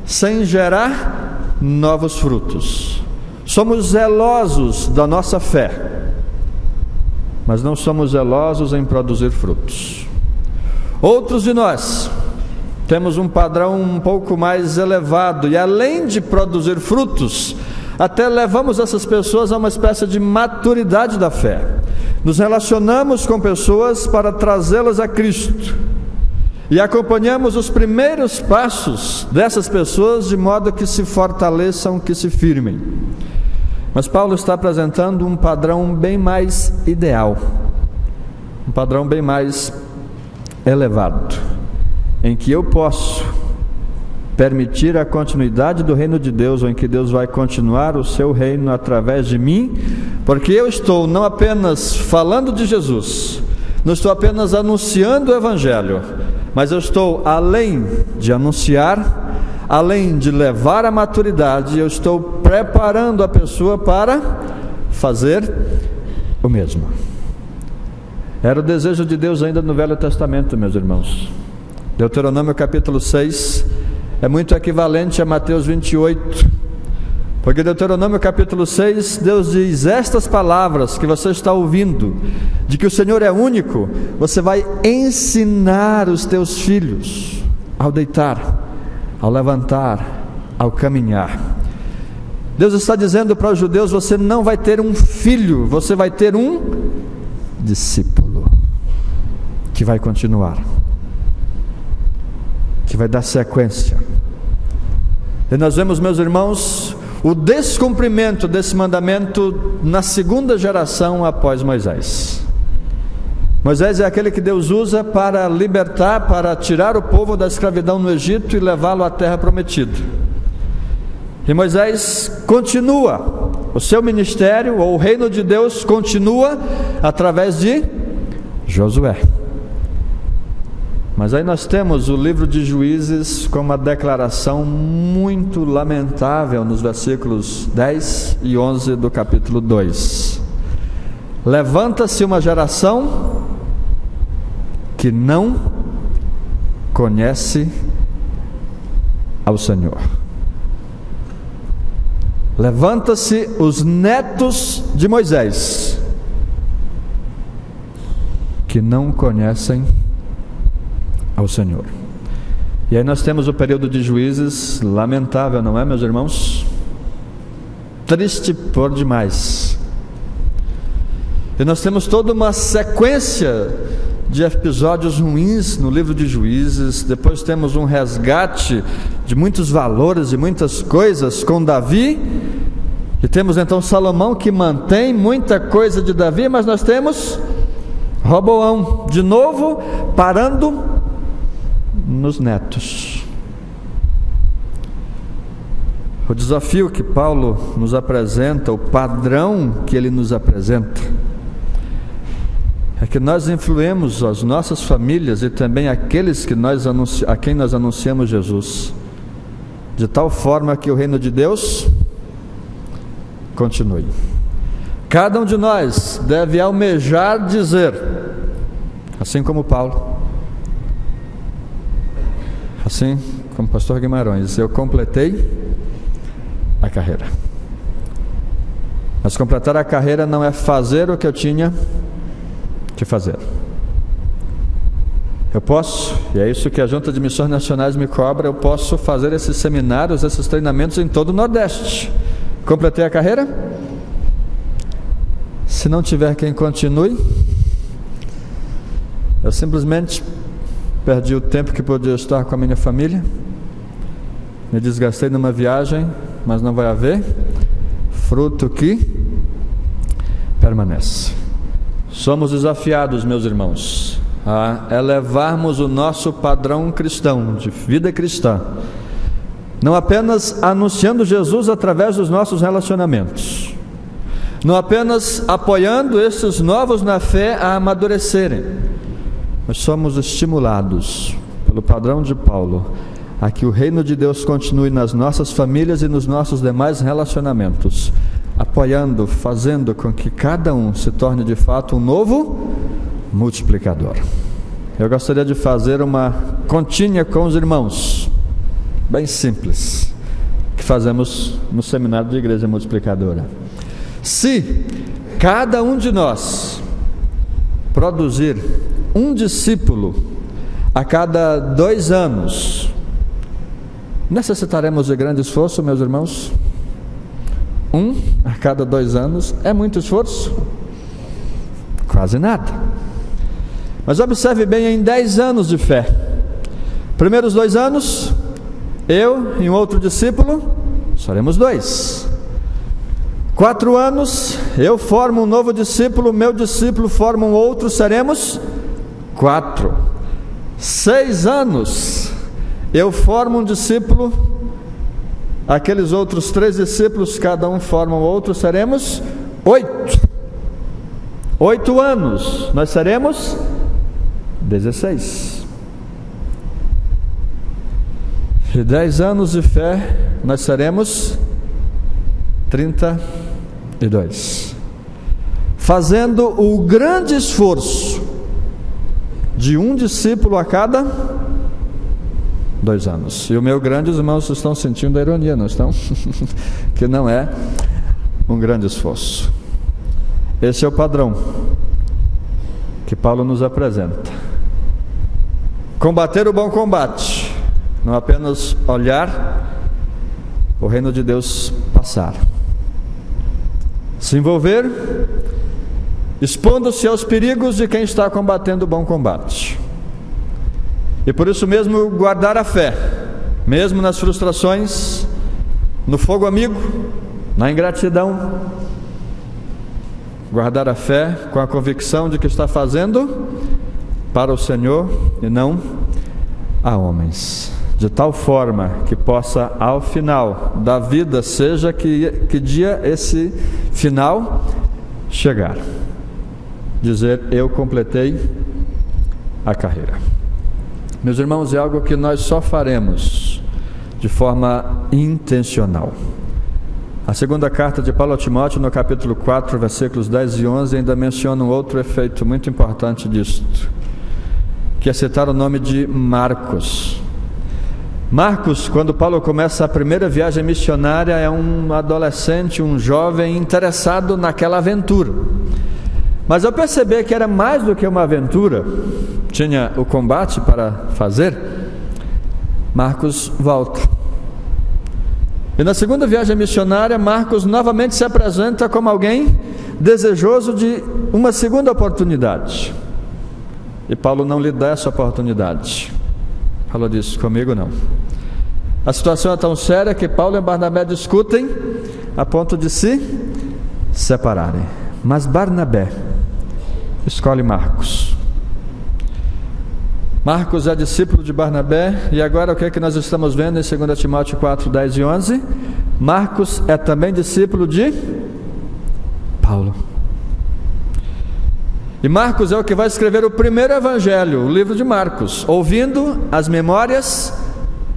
sem gerar novos frutos. Somos zelosos da nossa fé, mas não somos zelosos em produzir frutos. Outros de nós temos um padrão um pouco mais elevado e, além de produzir frutos, até levamos essas pessoas a uma espécie de maturidade da fé. Nos relacionamos com pessoas para trazê-las a Cristo e acompanhamos os primeiros passos dessas pessoas de modo que se fortaleçam, que se firmem. Mas Paulo está apresentando um padrão bem mais ideal, um padrão bem mais elevado, em que eu posso permitir a continuidade do reino de Deus, ou em que Deus vai continuar o seu reino através de mim, porque eu estou não apenas falando de Jesus, não estou apenas anunciando o Evangelho, mas eu estou, além de anunciar, além de levar à maturidade, eu estou preparando a pessoa para fazer o mesmo. Era o desejo de Deus ainda no Velho Testamento, meus irmãos. Deuteronômio capítulo 6 é muito equivalente a Mateus 28, porque Deuteronômio capítulo 6, Deus diz: estas palavras que você está ouvindo, de que o Senhor é único, você vai ensinar os teus filhos, ao deitar, ao levantar, ao caminhar. Deus está dizendo para os judeus: você não vai ter um filho, você vai ter um discípulo, que vai continuar, que vai dar sequência. E nós vemos, meus irmãos, o descumprimento desse mandamento na segunda geração após Moisés. Moisés é aquele que Deus usa para libertar, para tirar o povo da escravidão no Egito e levá-lo à terra prometida. E Moisés continua o seu ministério, ou o reino de Deus continua através de Josué. Mas aí nós temos o livro de Juízes com uma declaração muito lamentável nos versículos 10 e 11 do capítulo 2. Levanta-se uma geração que não conhece ao Senhor. Levanta-se os netos de Moisés, que não conhecem ao Senhor. E aí nós temos o período de Juízes, lamentável, não é, meus irmãos? Triste por demais. E nós temos toda uma sequência de episódios ruins no livro de Juízes. Depois temos um resgate de muitos valores e muitas coisas com Davi. E temos então Salomão, que mantém muita coisa de Davi, mas nós temos Roboão, de novo, parando nos netos. O desafio que Paulo nos apresenta, o padrão que ele nos apresenta, é que nós influemos as nossas famílias e também aqueles que a quem nós anunciamos Jesus, de tal forma que o reino de Deus continue. Cada um de nós deve almejar dizer, assim como Paulo, assim como o pastor Guimarães: eu completei a carreira. Mas completar a carreira não é fazer o que eu tinha que fazer. Eu posso, e é isso que a Junta de Missões Nacionais me cobra, eu posso fazer esses seminários, esses treinamentos em todo o Nordeste. Completei a carreira? Se não tiver quem continue, eu simplesmente perdi o tempo que podia estar com a minha família, me desgastei numa viagem, mas não vai haver fruto que permanece. Somos desafiados, meus irmãos, a elevarmos o nosso padrão cristão, de vida cristã, não apenas anunciando Jesus através dos nossos relacionamentos, não apenas apoiando esses novos na fé a amadurecerem, mas somos estimulados pelo padrão de Paulo a que o reino de Deus continue nas nossas famílias e nos nossos demais relacionamentos, apoiando, fazendo com que cada um se torne de fato um novo multiplicador. Eu gostaria de fazer uma continha com os irmãos, bem simples, que fazemos no seminário de Igreja Multiplicadora. Se cada um de nós produzir um discípulo a cada 2 anos, necessitaremos de grande esforço, meus irmãos? 1 a cada 2 anos é muito esforço? Quase nada. Mas observe bem, em 10 anos de fé, primeiros 2 anos, eu e um outro discípulo, seremos 2. 4 anos, eu formo um novo discípulo, meu discípulo forma um outro, seremos 4. 6 anos, eu formo um discípulo, aqueles outros 3 discípulos, cada um forma um outro, seremos 8. 8 anos, nós seremos 16. E 10 anos de fé, nós seremos 32. Fazendo o grande esforço de um discípulo a cada 2 anos. E o meu grande, os irmãos estão sentindo a ironia, não estão? Que não é um grande esforço. Esse é o padrão que Paulo nos apresenta. Combater o bom combate, não apenas olhar o reino de Deus passar. Se envolver, expondo-se aos perigos de quem está combatendo o bom combate. E por isso mesmo guardar a fé, mesmo nas frustrações, no fogo amigo, na ingratidão. Guardar a fé com a convicção de que está fazendo para o Senhor e não a homens, de tal forma que possa, ao final da vida, seja que dia esse final chegar, dizer: eu completei a carreira. Meus irmãos, é algo que nós só faremos de forma intencional. A segunda carta de Paulo a Timóteo, no capítulo 4, versículos 10 e 11, ainda menciona um outro efeito muito importante disto, que é citar o nome de Marcos. Marcos, quando Paulo começa a primeira viagem missionária, é um adolescente, um jovem interessado naquela aventura. Mas ao perceber que era mais do que uma aventura, tinha o combate para fazer, Marcos volta. E na segunda viagem missionária, Marcos novamente se apresenta como alguém desejoso de uma segunda oportunidade. E Paulo não lhe dá essa oportunidade. Paulo diz: comigo não. A situação é tão séria que Paulo e Barnabé discutem a ponto de se separarem. Mas Barnabé escolhe Marcos. Marcos é discípulo de Barnabé. E agora o que é que nós estamos vendo em 2 Timóteo 4, 10 e 11? Marcos é também discípulo de Paulo. E Marcos é o que vai escrever o primeiro evangelho, o livro de Marcos, ouvindo as memórias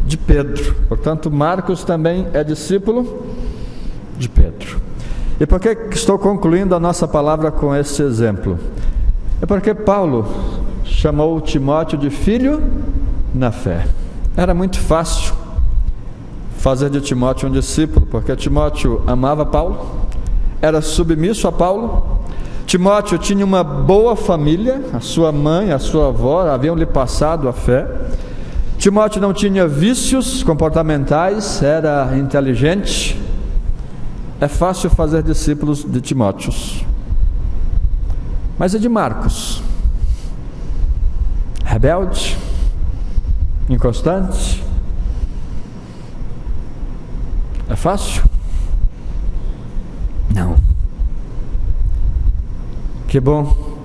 de Pedro. Portanto, Marcos também é discípulo de Pedro. E por que estou concluindo a nossa palavra com este exemplo? É porque Paulo chamou Timóteo de filho na fé. Era muito fácil fazer de Timóteo um discípulo, porque Timóteo amava Paulo, era submisso a Paulo. Timóteo tinha uma boa família, a sua mãe, a sua avó haviam lhe passado a fé. Timóteo não tinha vícios comportamentais, era inteligente. É fácil fazer discípulos de Timóteos. Mas e de Marcos? Rebelde, inconstante. É fácil? Não. Que bom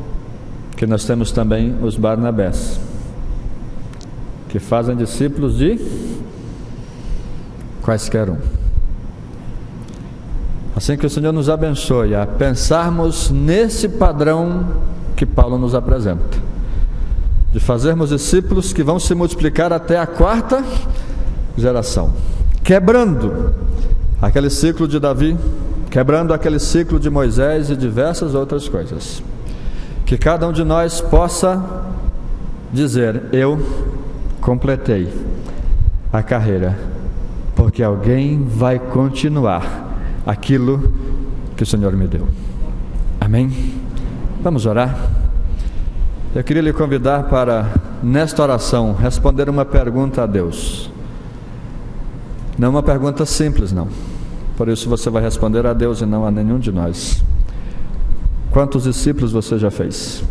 que nós temos também os Barnabés, que fazem discípulos de quaisquer um. Assim que o Senhor nos abençoe a pensarmos nesse padrão que Paulo nos apresenta, de fazermos discípulos que vão se multiplicar até a 4ª geração, quebrando aquele ciclo de Davi, quebrando aquele ciclo de Moisés e diversas outras coisas. Que cada um de nós possa dizer: eu completei a carreira, porque alguém vai continuar aquilo que o Senhor me deu. Amém? Vamos orar? Eu queria lhe convidar para, nesta oração, responder uma pergunta a Deus. Não uma pergunta simples, não. Por isso você vai responder a Deus e não a nenhum de nós. Quantos discípulos você já fez?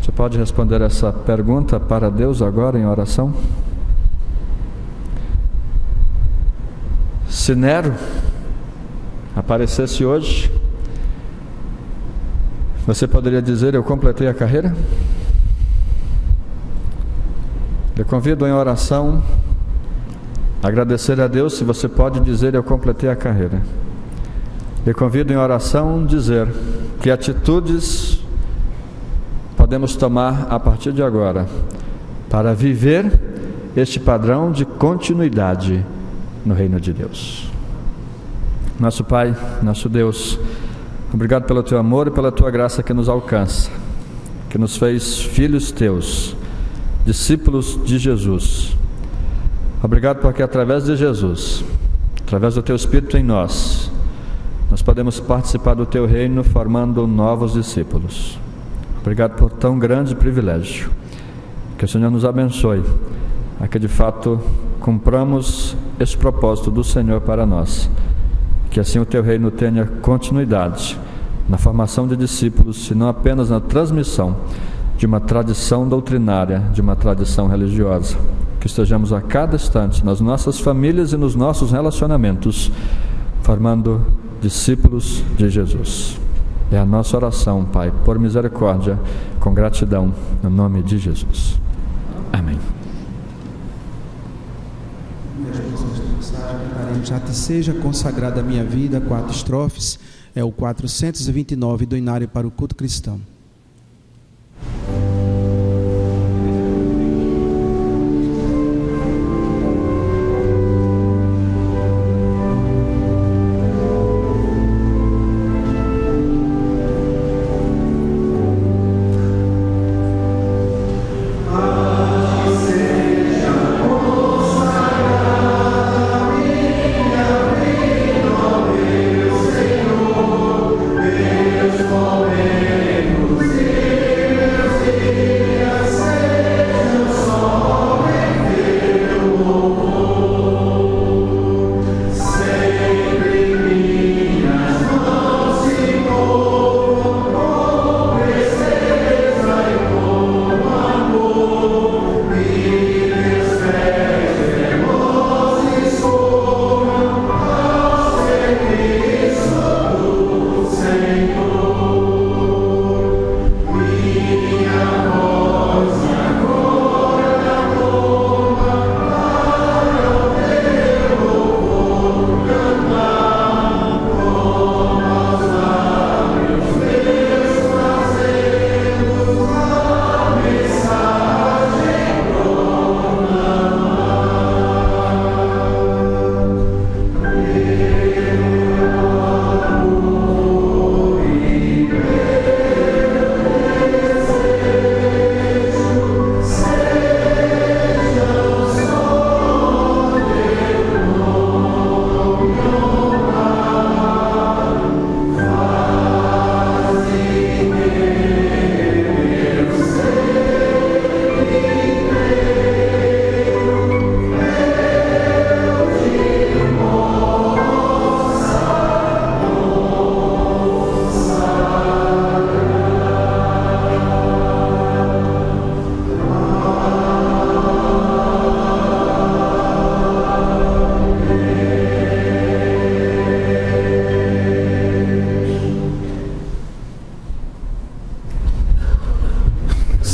Você pode responder essa pergunta para Deus agora em oração? Se Nero aparecesse hoje, você poderia dizer: eu completei a carreira? Eu convido em oração agradecer a Deus se você pode dizer: eu completei a carreira. Eu convido em oração dizer que atitudes podemos tomar a partir de agora para viver este padrão de continuidade no reino de Deus. Nosso Pai, nosso Deus, obrigado pelo Teu amor e pela Tua graça que nos alcança, que nos fez filhos Teus, discípulos de Jesus. Obrigado porque através de Jesus, através do Teu Espírito em nós podemos participar do Teu reino formando novos discípulos. Obrigado por tão grande privilégio. Que o Senhor nos abençoe a que de fato cumpramos esse propósito do Senhor para nós. Que assim o Teu reino tenha continuidade na formação de discípulos e não apenas na transmissão de uma tradição doutrinária, de uma tradição religiosa. Que estejamos a cada instante nas nossas famílias e nos nossos relacionamentos formando discípulos de Jesus. É a nossa oração, Pai, por misericórdia, com gratidão, no nome de Jesus. Amém. Já te seja consagrada a minha vida, 4 estrofes, é o 429 do Inário para o Culto Cristão. Amém.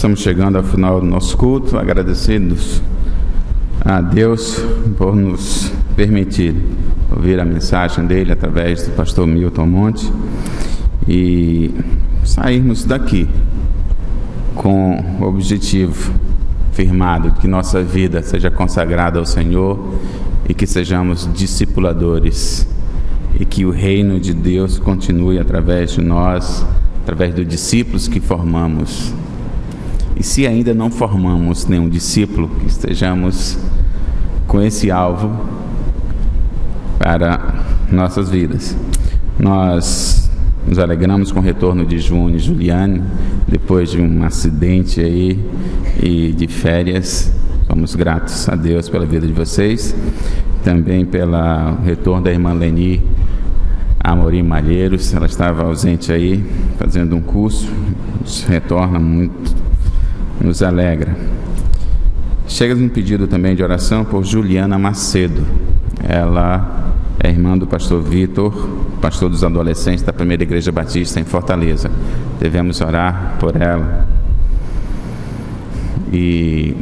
estamos chegando ao final do nosso culto, agradecidos a Deus por nos permitir ouvir a mensagem dele através do pastor Milton Monte e sairmos daqui com o objetivo firmado de que nossa vida seja consagrada ao Senhor e que sejamos discipuladores e que o reino de Deus continue através de nós, através dos discípulos que formamos. E se ainda não formamos nenhum discípulo, que estejamos com esse alvo para nossas vidas. Nós nos alegramos com o retorno de Júnior e Juliane, depois de um acidente aí e de férias. Somos gratos a Deus pela vida de vocês, também pelo retorno da irmã Leni Amorim Malheiros. Ela estava ausente aí, fazendo um curso, retorna muito, nos alegra. Chega um pedido também de oração por Juliana Macedo. Ela é irmã do pastor Vitor, pastor dos adolescentes da Primeira Igreja Batista em Fortaleza. Devemos orar por ela. E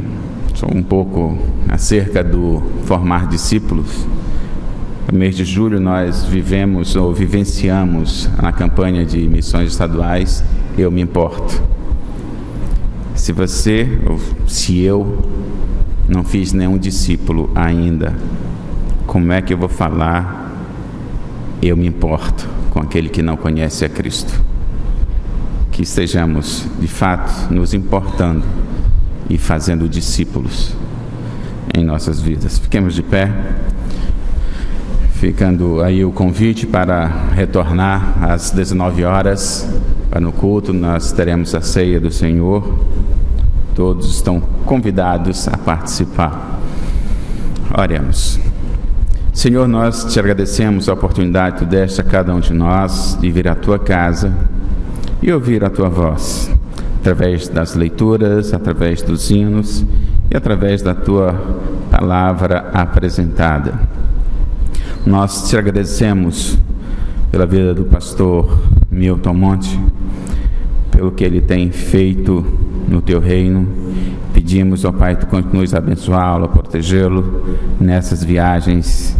só um pouco acerca do formar discípulos. No mês de julho nós vivenciamos na campanha de missões estaduais Eu Me Importo. Se você, ou se eu, não fiz nenhum discípulo ainda, como é que eu vou falar eu me importo com aquele que não conhece a Cristo? Que estejamos, de fato, nos importando e fazendo discípulos em nossas vidas. Fiquemos de pé, ficando aí o convite para retornar às 19 horas para no culto. Nós teremos a ceia do Senhor. Todos estão convidados a participar. Oremos. Senhor, nós te agradecemos a oportunidade que tu deste a cada um de nós de vir à tua casa e ouvir a tua voz, através das leituras, através dos hinos e através da tua palavra apresentada. Nós te agradecemos pela vida do pastor Milton Monte, pelo que ele tem feito no teu reino. Pedimos, ó Pai, que tu continues a abençoá-lo, a protegê-lo nessas viagens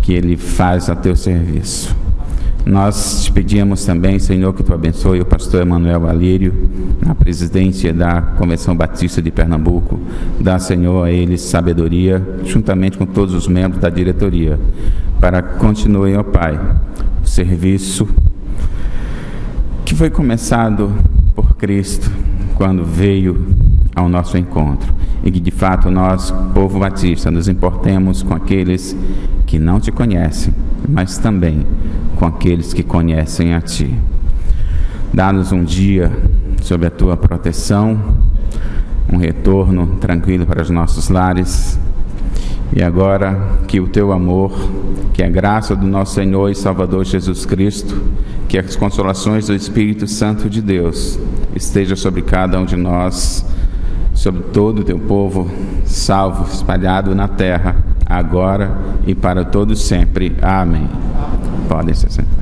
que ele faz a teu serviço. Nós te pedimos também, Senhor, que tu abençoe o pastor Emanuel Alírio, na presidência da Convenção Batista de Pernambuco. Dá, Senhor, a ele sabedoria, juntamente com todos os membros da diretoria, para que continue, ó Pai, o serviço que foi começado por Cristo quando veio ao nosso encontro, e que de fato nós, povo batista, nos importemos com aqueles que não te conhecem, mas também com aqueles que conhecem a ti. Dá-nos um dia sob a tua proteção, um retorno tranquilo para os nossos lares, e agora que o teu amor, que a graça do nosso Senhor e Salvador Jesus Cristo, que as consolações do Espírito Santo de Deus esteja sobre cada um de nós, sobre todo o teu povo salvo, espalhado na terra, agora e para todos sempre. Amém. Podem se sentar.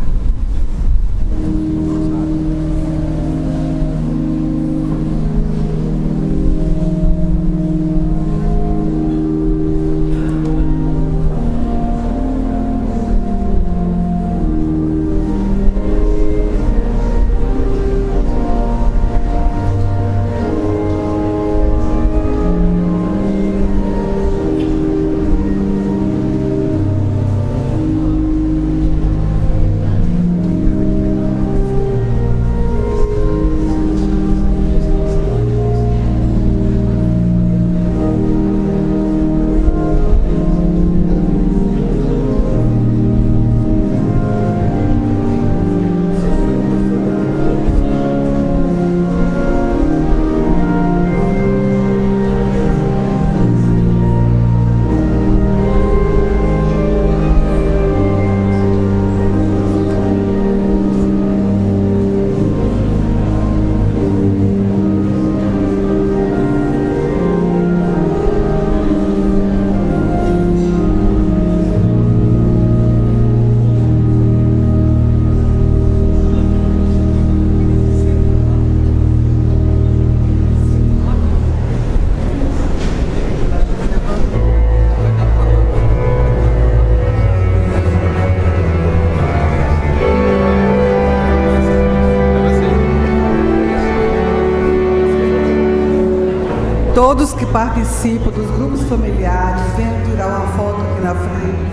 Todos que participam dos grupos familiares, venham tirar uma foto aqui na frente.